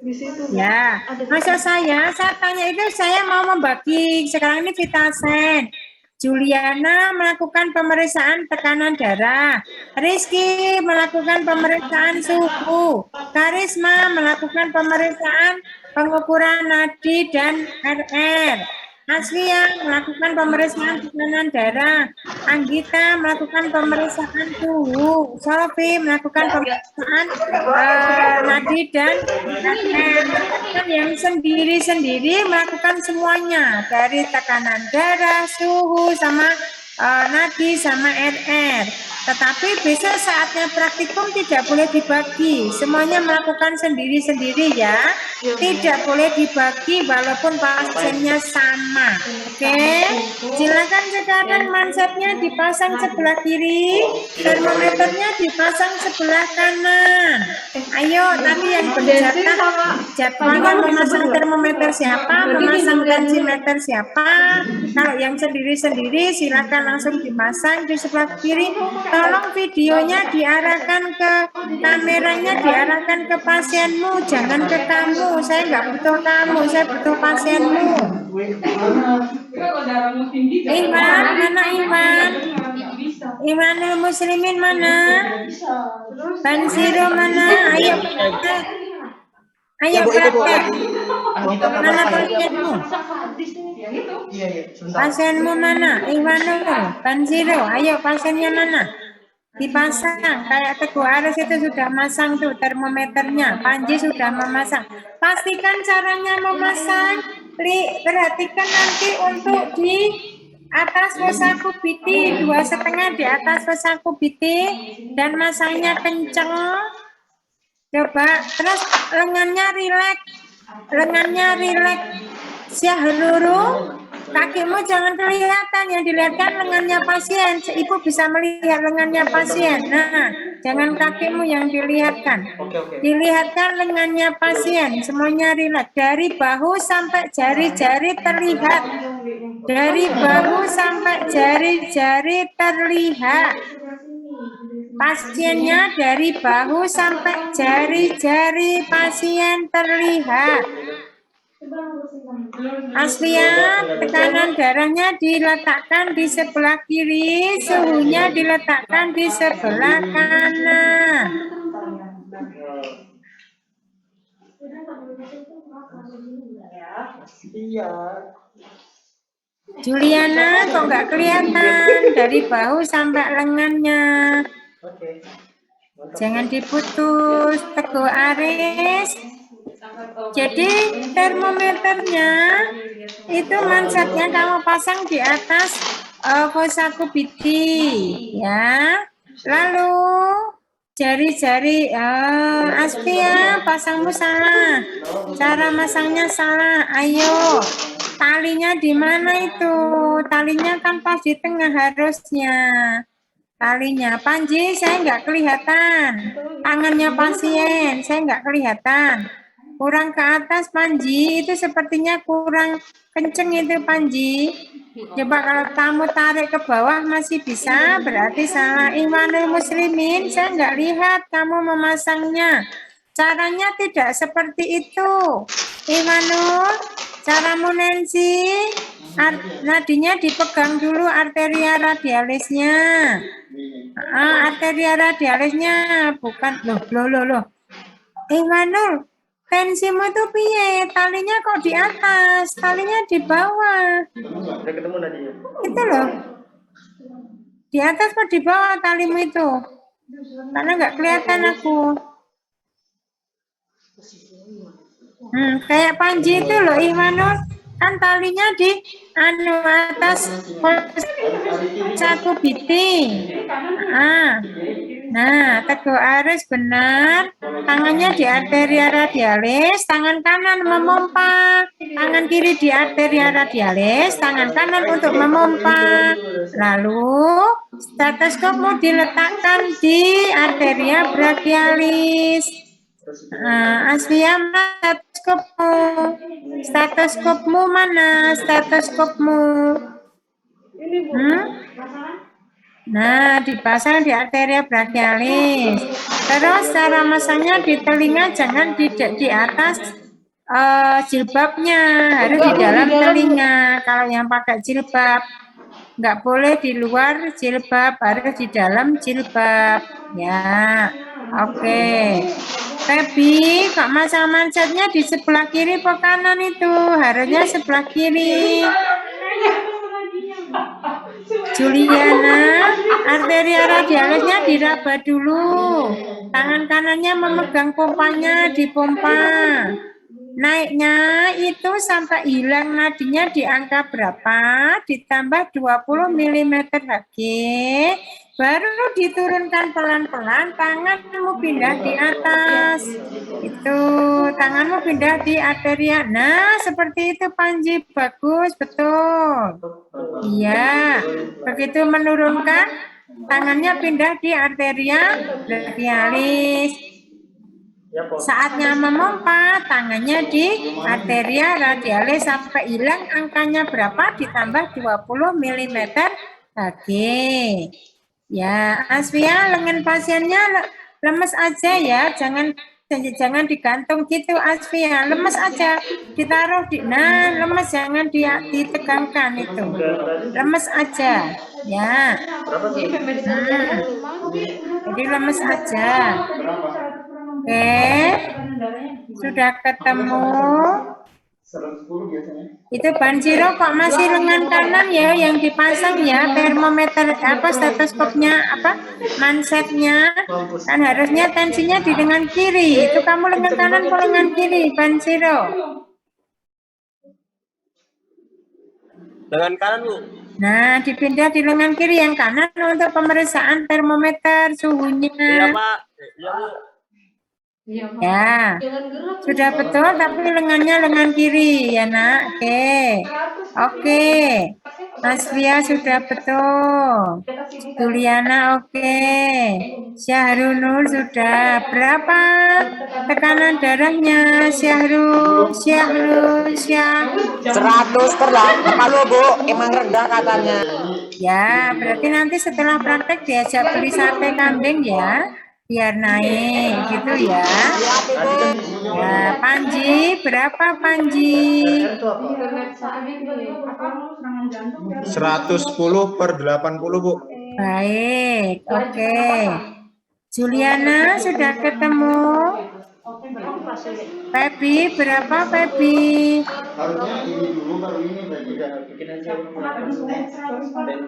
Di situ. Ya, maksud saya tanya itu saya mau membagi sekarang ini Vitasen. Juliana melakukan pemeriksaan tekanan darah. Rizky melakukan pemeriksaan suhu. Karisma melakukan pemeriksaan pengukuran nadi dan RR. Aslia melakukan pemeriksaan tekanan darah. Anggita melakukan pemeriksaan suhu. Sofi melakukan pemeriksaan nadi dan RR. Yang sendiri-sendiri melakukan semuanya dari tekanan darah, suhu, sama nadi sama RR. Tetapi besok saatnya praktikum tidak boleh dibagi, semuanya melakukan sendiri-sendiri ya. Tidak boleh dibagi walaupun pasiennya sama. Oke, silakan sekarang mansetnya dipasang sebelah kiri, termometernya dipasang sebelah kanan. Ayo, tadi yang berjatah jadwalnya memasang termometer siapa, memasang tensimeter siapa. Kalau yang sendiri-sendiri silakan langsung dimasang di sebelah kiri. Tolong videonya diarahkan ke kameranya, diarahkan ke pasienmu, jangan ke kamu. Saya nggak butuh kamu, saya butuh pasienmu. Iman, mana Iman? Imanul Muslimin mana? Bansiro mana? Ayo praktek. Ayo praktek. Mana pasienmu? Pasienmu mana? Imanul, Bansiro, ayo pasiennya mana? Dipasang, kayak Teguh Aris itu sudah masang tuh termometernya. Panji sudah memasang. Pastikan caranya memasang. Perhatikan nanti untuk di atas wasakubiti, 2,5 di atas wasakubiti, dan masangnya kenceng. Coba, terus lengannya rileks, Syahruru. Kakimu jangan kelihatan, yang dilihatkan lengannya pasien. Ibu bisa melihat lengannya pasien. Nah, jangan kakimu yang dilihatkan. Dilihatkan lengannya pasien, semuanya rileks. Dari bahu sampai jari-jari terlihat. Dari bahu sampai jari-jari terlihat. Pasiennya dari bahu sampai jari-jari pasien terlihat. Aslia, tekanan darahnya diletakkan di sebelah kiri, suhunya diletakkan di sebelah kanan. Juliana, kok nggak kelihatan dari bahu sampai lengannya? Jangan diputus. Teguh Aris. Jadi termometernya itu mansetnya kamu pasang di atas wasakubiti ya. Lalu jari-jari Aspia, pasangmu salah. Cara masangnya salah. Ayo. Talinya di mana itu? Talinya kan pas di tengah harusnya. Talinya Panji saya nggak kelihatan. Tangannya pasien saya nggak kelihatan. Kurang ke atas Panji, itu sepertinya kurang kenceng itu Panji. Coba kalau kamu tarik ke bawah masih bisa, berarti salah. Imanul Muslimin, saya nggak lihat kamu memasangnya. Caranya tidak seperti itu. Imanul, caramu Nancy, nadinya dipegang dulu arteria radialisnya. Arteria radialisnya bukan loh. Imanul, tensimu tuh piye? Talinya kok di atas, talinya di bawah. Udah ketemu Nadia. Itu loh. Di atas kok di bawah talimu itu? Karena nggak kelihatan aku. Kayak Panji itu loh Imanul, kan talinya di atas satu biting. Nah, Teguh Aris benar. Tangannya di arteria radialis, tangan kanan memompa, tangan kiri di arteria radialis, tangan kanan untuk memompa. Lalu stetoskopmu diletakkan di arteria brachialis. Asvia, stetoskopmu mana? Stetoskopmu. Nah, dipasang di arteria brachialis. Terus cara masangnya di telinga, jangan di atas jilbabnya, harus di dalam telinga. Kalau yang pakai jilbab, nggak boleh di luar jilbab, harus di dalam jilbab. Ya, oke. Feby, kok masang mansetnya di sebelah kiri atau kanan itu? Harusnya sebelah kiri. Juliana, arteria radialisnya diraba dulu. Tangan kanannya memegang pompanya, dipompa. Naiknya itu sampai hilang nadinya di angka berapa? Ditambah 20 mm Hg. Baru diturunkan pelan-pelan, tanganmu pindah di atas. Itu, tanganmu pindah di arteria. Nah, seperti itu Panji, bagus, betul. Iya, begitu menurunkan, tangannya pindah di arteria brachialis. Saatnya memompa, tangannya di arteria radialis sampai hilang angkanya berapa, ditambah 20 mm Hg. Ya, Asvia, lengan pasiennya lemes aja ya, jangan digantung gitu Asvia, lemes aja, ditaruh di, nah lemes, jangan ditegangkan itu, lemes aja, ya. Jadi lemes aja. Oke, sudah ketemu. Itu Banjiro kok masih lengan kanan ya yang dipasang ya, termometer stetoskopnya mansetnya kan harusnya tensinya di lengan kiri. Itu kamu lengan kanan atau lengan kiri Banjiro? Lengan kanan, Bu. Nah, dipindah di lengan kiri, yang kanan untuk pemeriksaan termometer suhunya. Iya, Pak. Iya, Bu. Ya, sudah betul, tapi lengannya lengan kiri ya nak. Oke. Asvia sudah betul. Juliana oke. Syahrunul sudah. Berapa tekanan darahnya Syahrul? 100/80, Bu. Emang rendah katanya. Ya, berarti nanti setelah praktek diajak beli sate kambing ya, biar naik gitu ya. Ya, Panji, berapa Panji? 110/80, Bu. Baik, oke. Juliana sudah ketemu. Feby, berapa Feby?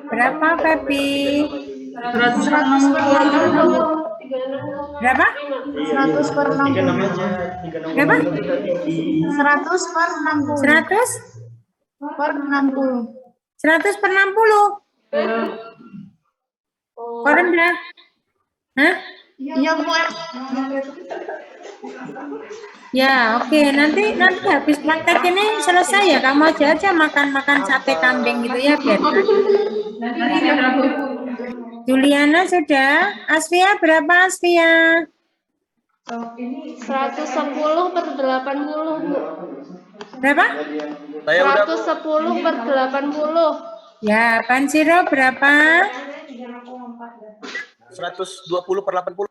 Berapa Feby? Berapa? 100/60. Berapa? 100/60. 100? 100/60. Kok rendah? Hah? Iya, Bu. Ya, oke. Nanti habis praktek ini selesai ya, kamu aja makan sate kambing gitu ya, biar. Juliana sudah. Asvia berapa Asvia? 110/80, Bu. Berapa? 110/80. Ya, Pansiro berapa? 120/80.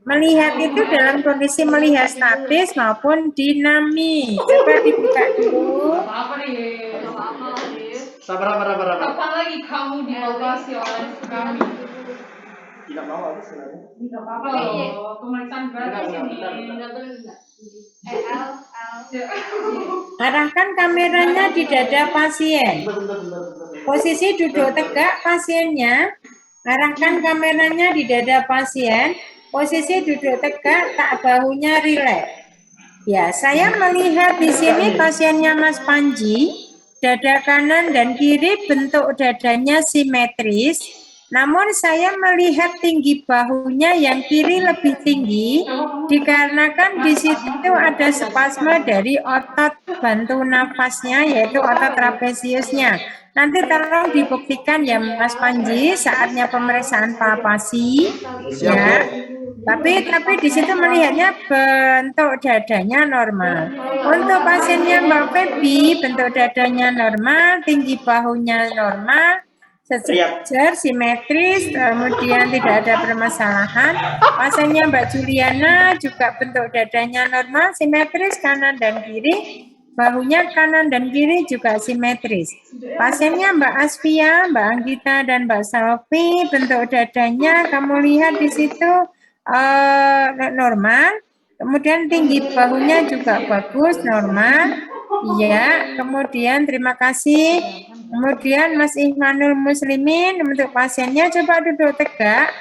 Melihat itu dalam kondisi melihat statis maupun dinamis. Coba dibuka dulu. Apa nih? Apa Sabar. Kapan lagi kamu diawasi oleh kami? Tidak mau aku sebenarnya. Tidak apa-apa loh. Pemeriksaan gratis ini. Arahkan kameranya di dada pasien. Posisi duduk tegak pasiennya. Arahkan kameranya di dada pasien. Posisi duduk tegak, tak bahunya rileks. Ya, saya melihat di sini pasiennya Mas Panji, dada kanan dan kiri bentuk dadanya simetris. Namun saya melihat tinggi bahunya yang kiri lebih tinggi dikarenakan di situ ada spasme dari otot bantu nafasnya yaitu otot trapesiusnya. Nanti tolong dibuktikan ya Mas Panji saatnya pemeriksaan palpasi ya. Tapi di situ melihatnya bentuk dadanya normal. Untuk pasiennya Mbak Feby bentuk dadanya normal, tinggi bahunya normal, sejajar, simetris, kemudian tidak ada permasalahan. Pasiennya Mbak Juliana juga bentuk dadanya normal, simetris kanan dan kiri, bahunya kanan dan kiri juga simetris. Pasiennya Mbak Asfia, Mbak Anggita, dan Mbak Salvi bentuk dadanya kamu lihat di situ normal. Kemudian tinggi bahunya juga bagus, normal. Ya, kemudian terima kasih. Kemudian Mas Ihmanul Muslimin untuk pasiennya coba duduk tegak.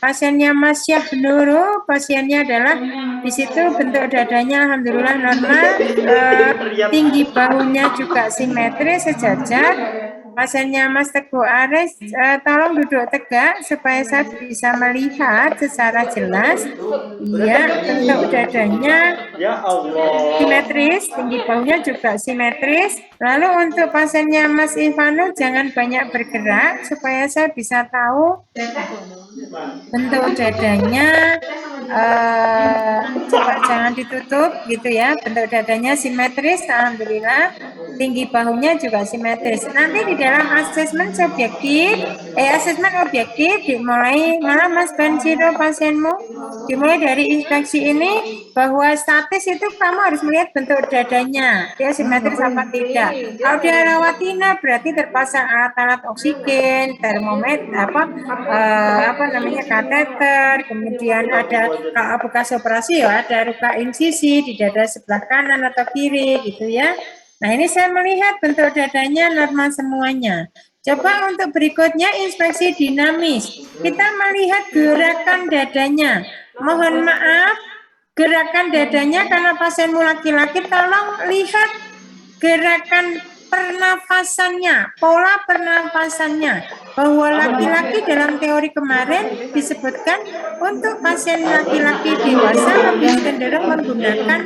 Pasiennya Mas Syahnuru, pasiennya adalah di situ bentuk dadanya alhamdulillah normal, tinggi bahunya juga simetris sejajar. Pasiennya Mas Teguh Aris, tolong duduk tegak supaya saya bisa melihat secara jelas. Iya, bentuk dadanya simetris, tinggi bahunya juga simetris. Lalu untuk pasiennya Mas Ivano jangan banyak bergerak supaya saya bisa tahu bentuk dadanya. Coba jangan ditutup gitu ya, bentuk dadanya simetris alhamdulillah, tinggi bahunya juga simetris. Nanti di dalam asesmen objektif dimulai malah Mas Benjiro pasienmu dimulai dari inspeksi ini bahwa statis itu kamu harus melihat bentuk dadanya dia simetris apa tidak. Kalau dia rawat inap berarti terpasang alat-alat oksigen, termometer, kateter, kemudian ada kalau bekas operasi ya ada luka insisi di dada sebelah kanan atau kiri gitu ya. Nah ini saya melihat bentuk dadanya normal semuanya. Coba untuk berikutnya inspeksi dinamis. Kita melihat gerakan dadanya. Mohon maaf, gerakan dadanya karena pasienmu laki-laki, tolong lihat gerakan pernafasannya, pola pernafasannya. Bahwa laki-laki dalam teori kemarin disebutkan untuk pasien laki-laki dewasa lebih cenderung menggunakan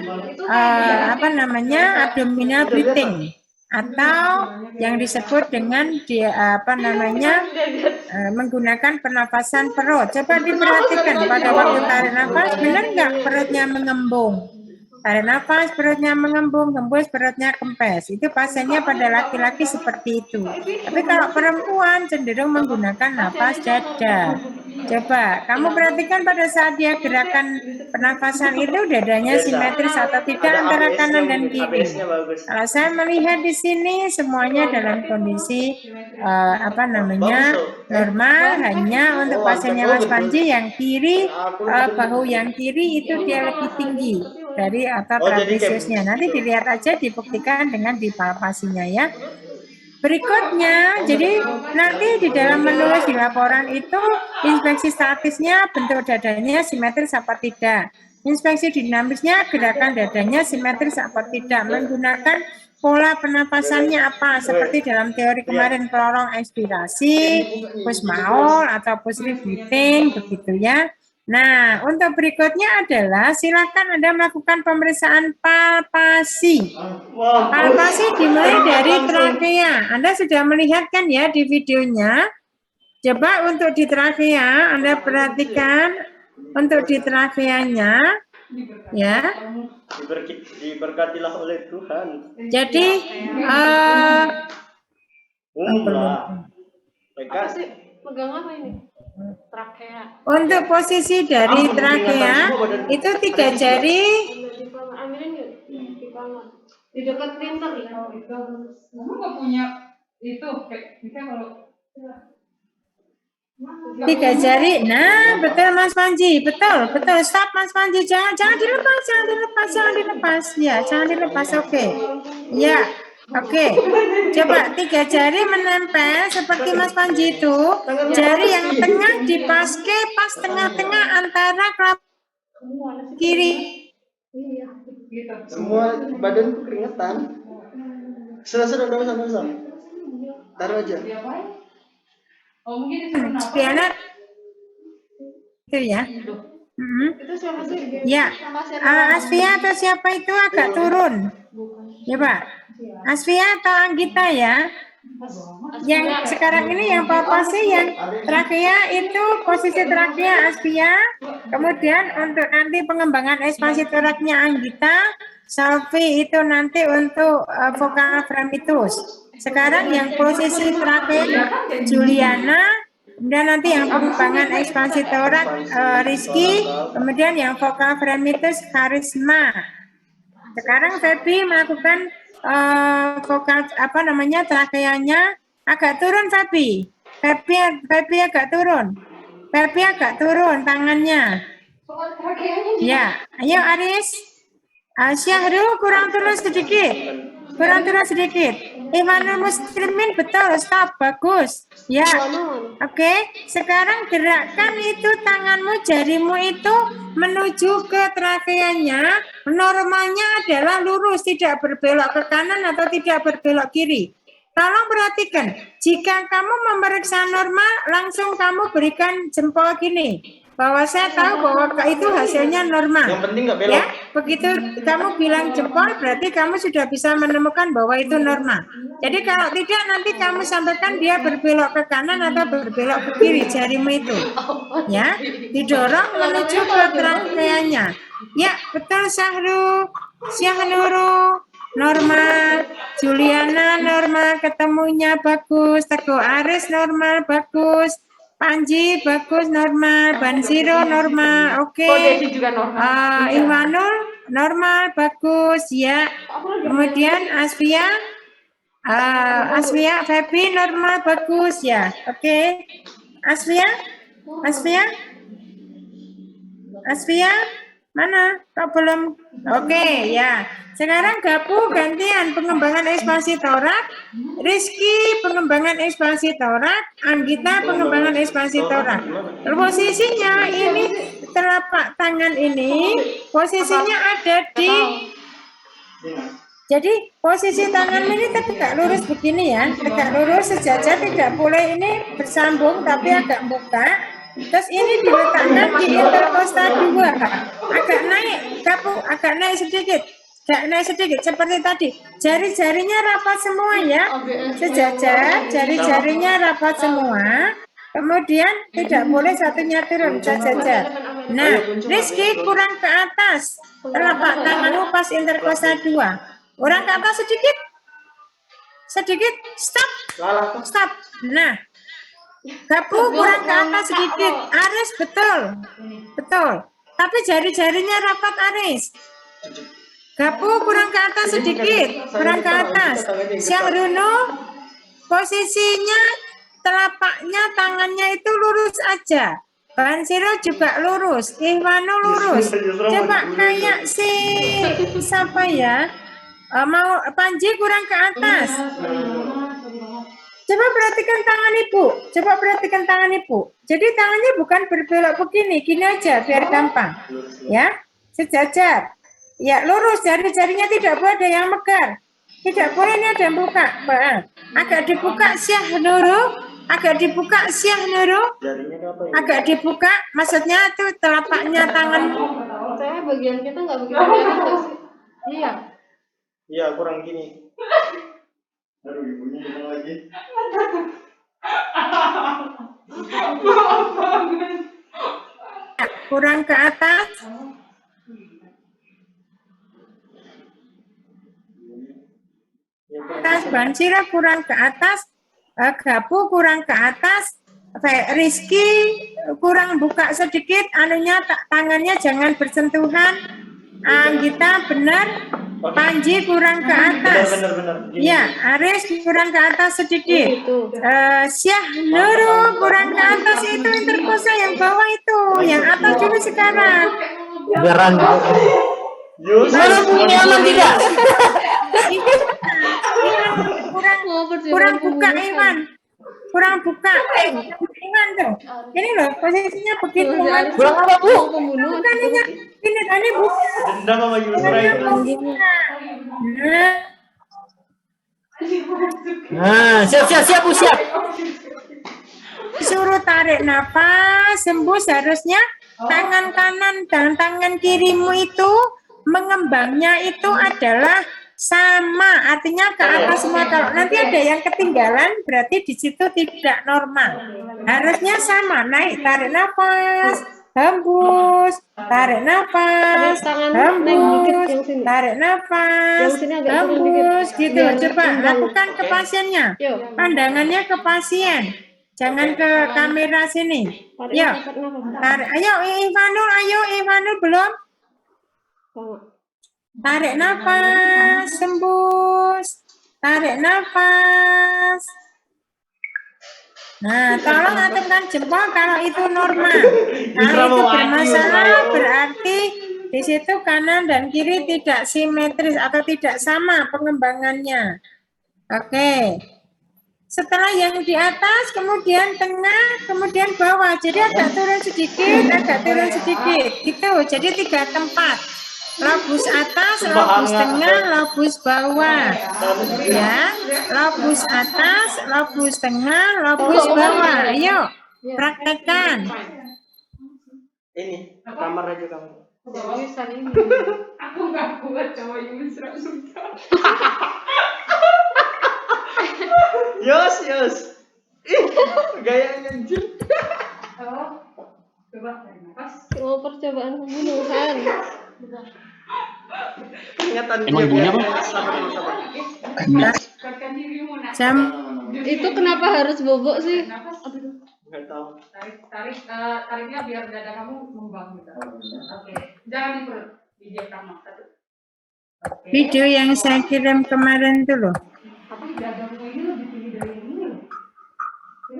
abdominal breathing atau yang disebut dengan menggunakan pernafasan perut. Coba diperhatikan pada waktu tarik nafas, benar nggak perutnya mengembung? Tarik nafas, perutnya mengembung, hembus, perutnya kempes. Itu pasiennya pada laki-laki seperti itu. Tapi kalau perempuan cenderung menggunakan nafas dada. Coba, kamu perhatikan pada saat dia gerakan pernafasan itu dadanya simetris atau tidak antara kanan dan kiri. Kalau saya melihat di sini semuanya dalam kondisi normal, hanya untuk pasiennya Mas Panji yang kiri, bahu yang kiri itu dia lebih tinggi dari otot trapesiusnya. Nanti dilihat aja, dibuktikan dengan dipalpasinya ya. Berikutnya, jadi nanti di dalam menulis di laporan itu inspeksi statisnya bentuk dadanya simetris apa tidak. Inspeksi dinamisnya gerakan dadanya simetris apa tidak. Menggunakan pola pernapasannya apa, seperti dalam teori kemarin pelorong ekspirasi, push maul atau push breathing begitu ya. Nah, untuk berikutnya adalah silakan Anda melakukan pemeriksaan palpasi. Palpasi dimulai dari trakea. Anda sudah melihat kan ya di videonya. Coba untuk di trakea Anda perhatikan untuk di trakeanya ya. Diberkatilah oleh Tuhan. Jadi Apa sih? Pegang apa ini? Trakea. Untuk posisi dari trakea itu 3 jari. Di dekat printer ya. Kamu nggak punya itu kayak bisa kalau 3 jari. Nah, betul Mas Panji. Betul. Stop Mas Panji. Jangan dilepas. Ya, jangan dilepas. Oke. Ya. Oke. Coba 3 jari menempel seperti Mas Panji itu. Jari yang tengah dipaske pas tengah-tengah antara kelapa kiri. gitu. Semua badanku keringetan. Sudah, udah usah. Taruh aja. Oh mungkin disuruh nafas. Piana itu ya. Itu siapa sih? Ya. Asfia atau siapa itu agak turun. Ya Pak. Asfia atau Anggita ya. Yang sekarang ini yang sih yang trakea itu posisi trakea Asfia. Kemudian untuk nanti pengembangan ekspansi toraknya Anggita, Salvi itu nanti untuk vokal fremitus. Sekarang yang posisi trakea Juliana, kemudian nanti yang pengembangan ekspansi torak Rizky, kemudian yang vokal fremitus Karisma. Sekarang Feby melakukan vokal trakeanya agak turun Feby agak turun tangannya. Ya, ayo Aris. Syahrul kurang turun sedikit. Imanul Muslimin betul, stop, bagus. Ya, oke. Sekarang gerakkan itu tanganmu, jarimu itu menuju ke trakeanya. Normalnya adalah lurus, tidak berbelok ke kanan atau tidak berbelok kiri. Tolong perhatikan, jika kamu memeriksa normal, langsung kamu berikan jempol gini. Bahwa saya tahu bahwa itu hasilnya normal. Yang penting nggak belok. Ya, begitu kamu bilang jempol, berarti kamu sudah bisa menemukan bahwa itu normal. Jadi kalau tidak, nanti kamu sampaikan dia berbelok ke kanan atau berbelok ke kiri jarimu itu. Ya, didorong menuju ke trakeanya. Ya, betul Syahrul. Syahnuru normal, Juliana normal, ketemunya bagus, Teguh Aris normal, bagus, Panji bagus normal, Bansiro normal, oke. Iwanul normal, bagus ya. Kemudian Asfia, Feby normal, bagus ya, oke. Asfia, mana? Kok belum? Oke, ya. Sekarang Gapu gantian pengembangan ekspansi torak, Rizky pengembangan ekspansi torak, Anggita pengembangan ekspansi torak. Posisinya ini telapak tangan ini posisinya ada di. Jadi posisi tangan ini tegak lurus begini ya, tegak lurus sejajar, tidak boleh ini bersambung tapi agak buka. Terus ini diletakkan di interkosta 2, agak naik, Gapu, agak naik sedikit seperti tadi. Jari-jarinya rapat semua ya, sejajar, jari-jarinya rapat semua. Kemudian tidak boleh satunya turun, sejajar. Nah, Rizky kurang ke atas, telapak tanganmu pas interkosta 2. Kurang ke atas sedikit, stop. Nah, Gapu kurang ke atas sedikit, Aris betul. Tapi jari-jarinya rapat Aris. Gapu kurang ke atas sedikit, kurang ke atas. Syahruno posisinya telapaknya tangannya itu lurus aja. Bansiro juga lurus, Iwano lurus. Coba kayak siapa ya? Mau Panji kurang ke atas. Coba perhatikan tangan ibu. Jadi tangannya bukan berbelok begini, gini aja biar gampang. Ya, sejajar. Ya, lurus, jari-jarinya tidak boleh ada yang megar. Tidak boleh ini ada yang buka. Agak dibuka agak dibuka, maksudnya itu telapaknya tangan. Saya bagian kita nggak begitu garis sih. Iya. Iya, kurang gini. Aduh, ibunya hilang lagi. Kurang ke atas. Bansiro kurang ke atas, Gapu kurang ke atas, Rizky kurang buka sedikit, anunya tangannya jangan bersentuhan. Anggita benar, Panji kurang ke atas. Benar. Ya, Aris kurang ke atas sedikit. Syah Nurul kurang ke atas itu interkosa yang bawah itu, yang atas dulu sekarang. Beran. Mana punya aman tidak? Kurang buka Iwan. Kurang buka. Iwan tuh. Ini loh posisinya begitu. Kurang apa, Bu? Bukan ini buka. Dendam sama Yusra itu. Nah, siap Bu, siap. Suruh tarik nafas, hembus, harusnya tangan kanan dan tangan kirimu itu mengembangnya itu adalah sama, artinya ke atas semua. Kalau nanti ada yang ketinggalan, berarti di situ tidak normal. Harusnya sama, naik, tarik nafas, hembus, tarik nafas, hembus, tarik nafas, hembus, gitu. Coba lakukan ke pasiennya, pandangannya ke pasien, jangan ke kamera sini. Yuk, tarik. Ayo Ivanul belum? Tarik nafas, hembus, tarik nafas. Nah, tolong aktifkan jempol kalau itu normal. Kalau itu bermasalah berarti di situ kanan dan kiri tidak simetris atau tidak sama pengembangannya. Oke. Setelah yang di atas, kemudian tengah, kemudian bawah. Jadi agak turun sedikit, gitu. Jadi 3 tempat. Lobus atas, lobus tengah, lobus bawah. Ya, lobus atas, lobus tengah, lobus bawah. Ayo, praktekkan. Ini kamar aja kamu. Aku nggak kuat coba Yusra sudah. Yos. Gayanya anjir. Coba tarik nafas. Mau percobaan pembunuhan. Ingatan Emang ibunya apa? Sabar. Kuatkan dirimu nak. Jam Itu kenapa harus bobok sih? Nafas. Enggak tahu. Tariknya biar dada kamu mengembang gitu. Oke. Jangan di perut. Di diafragma. 1. Oke. video yang saya kirim kemarin tuh loh. Tapi dadamu ini lebih tinggi dari yang ini loh.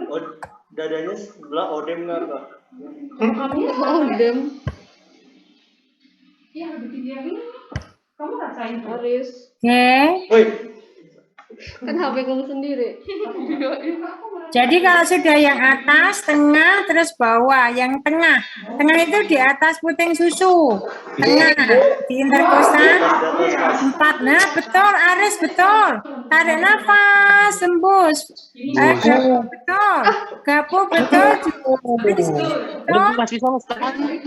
Oh, dadanya sebelah odem enggak, Kak? Odem. Iya, lebih tinggi yang ini. Kamu rasain tuh. Aris. Oke. Woi, Kan HP kamu sendiri. Jadi kalau sudah yang atas, tengah, terus bawah. Yang tengah itu di atas puting susu. Tengah, di interkosta 4. Nah, betul, Aris, betul. Tarik nafas, hembus. Betul. Gapu, betul. Masih sama sekali.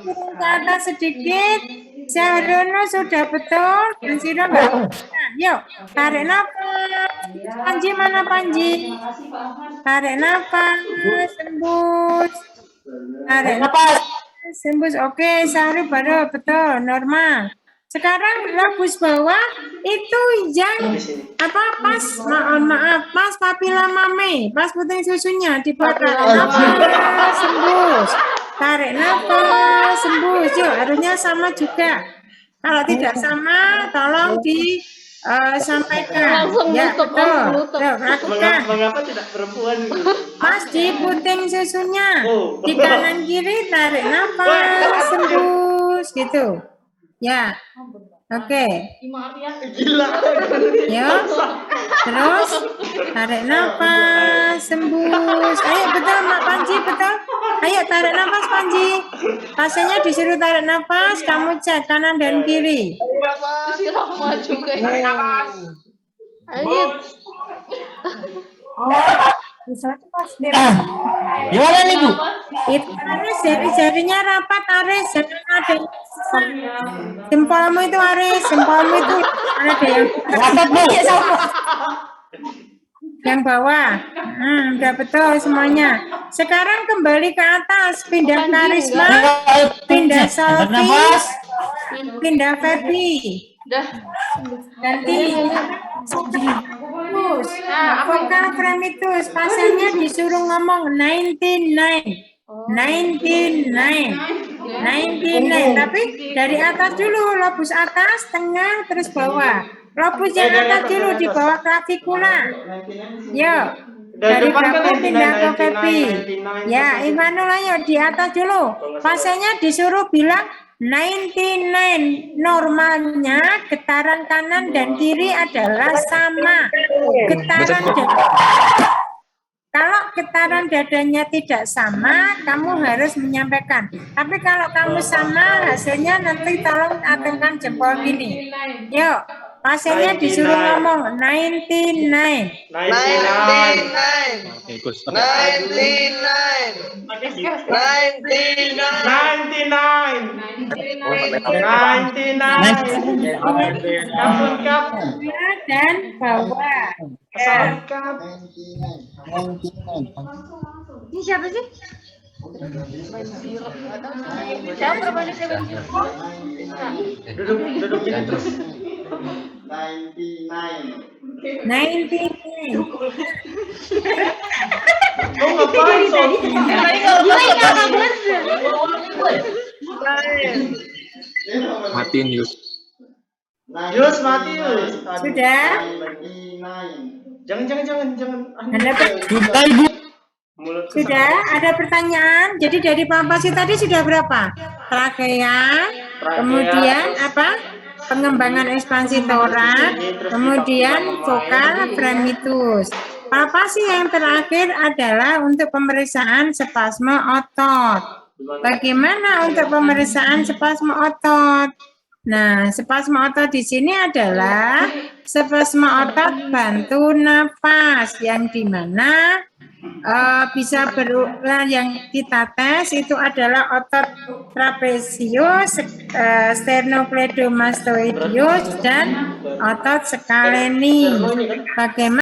Turun ke atas sedikit. Syahrono sudah betul. Ansiro enggak? Yuk, tarik nafas. Panji mana Panji? Tarik nafas, hembus. Tarik nafas, hembus. Oke, Syahru baru betul, normal. Sekarang lobus bawah itu yang apa? Pas papila mame, pas puting susunya dibuat tarik nafas, hembus. Tarik nafas, hembus. Yuk, harusnya sama juga. Kalau tidak sama, tolong disampaikan. Langsung Ya, nutup, betul. langsung nutup. Yuk, lakukan. mengapa tidak perempuan gitu? Pas di puting susunya, Oh. di kanan kiri tarik nafas, hembus, gitu. Ya, oke. Gila. Yuk, terus tarik nafas, hembus. Ayo betul Mak Panji, betul. Ayo tarik nafas Panji. Pasiennya disuruh tarik nafas, kamu cek kanan dan kiri. Disiram maju kayak. Ayo. Gimana nih Bu? Itu Aris, jari-jarinya rapat Aris, jangan ada yang jempolmu itu Aris, jempolmu itu ada yang Rapat Bu. yang bawah. Udah betul semuanya. Sekarang kembali ke atas, pindah karisma, pindah Solvi, pindah Feby. Dah. Ganti Bagus. Nah, apa Vokal fremitus, pasiennya disuruh ngomong 99. 99. 99. Tapi dari atas dulu, lobus atas, tengah, terus bawah. Lobus yang atas dulu di bawah klavikula. Yuk. Dari Bapak pindah ke Pepi. Ya, Imanul ayo di atas dulu. Pasiennya disuruh bilang 99. Normalnya getaran kanan dan kiri adalah sama. Kalau getaran dadanya tidak sama, kamu harus menyampaikan. Tapi kalau kamu sama, hasilnya nanti tolong acungkan jempol gini. Yuk, pasiennya disuruh ngomong 99. 99. Dan bawah. Ya. Ini siapa sih? Duduk gini terus. 99. Kau ngapain, Sob? Matiin Yus. Yus, mati Yus. Sudah? Jangan. Anda sudah ada pertanyaan? Jadi dari Pak Pasi tadi sudah berapa? Trachea, kemudian apa? Pengembangan ekspansi torak, kemudian vokal fremitus. Pak Pasi yang terakhir adalah untuk pemeriksaan spasme otot. Bagaimana untuk pemeriksaan spasme otot? Nah, spasme otot di sini adalah spasme otot bantu nafas yang dimana bisa berulang. Yang kita tes itu adalah otot trapezius, sternocleidomastoideus dan otot scaleni. Bagaimana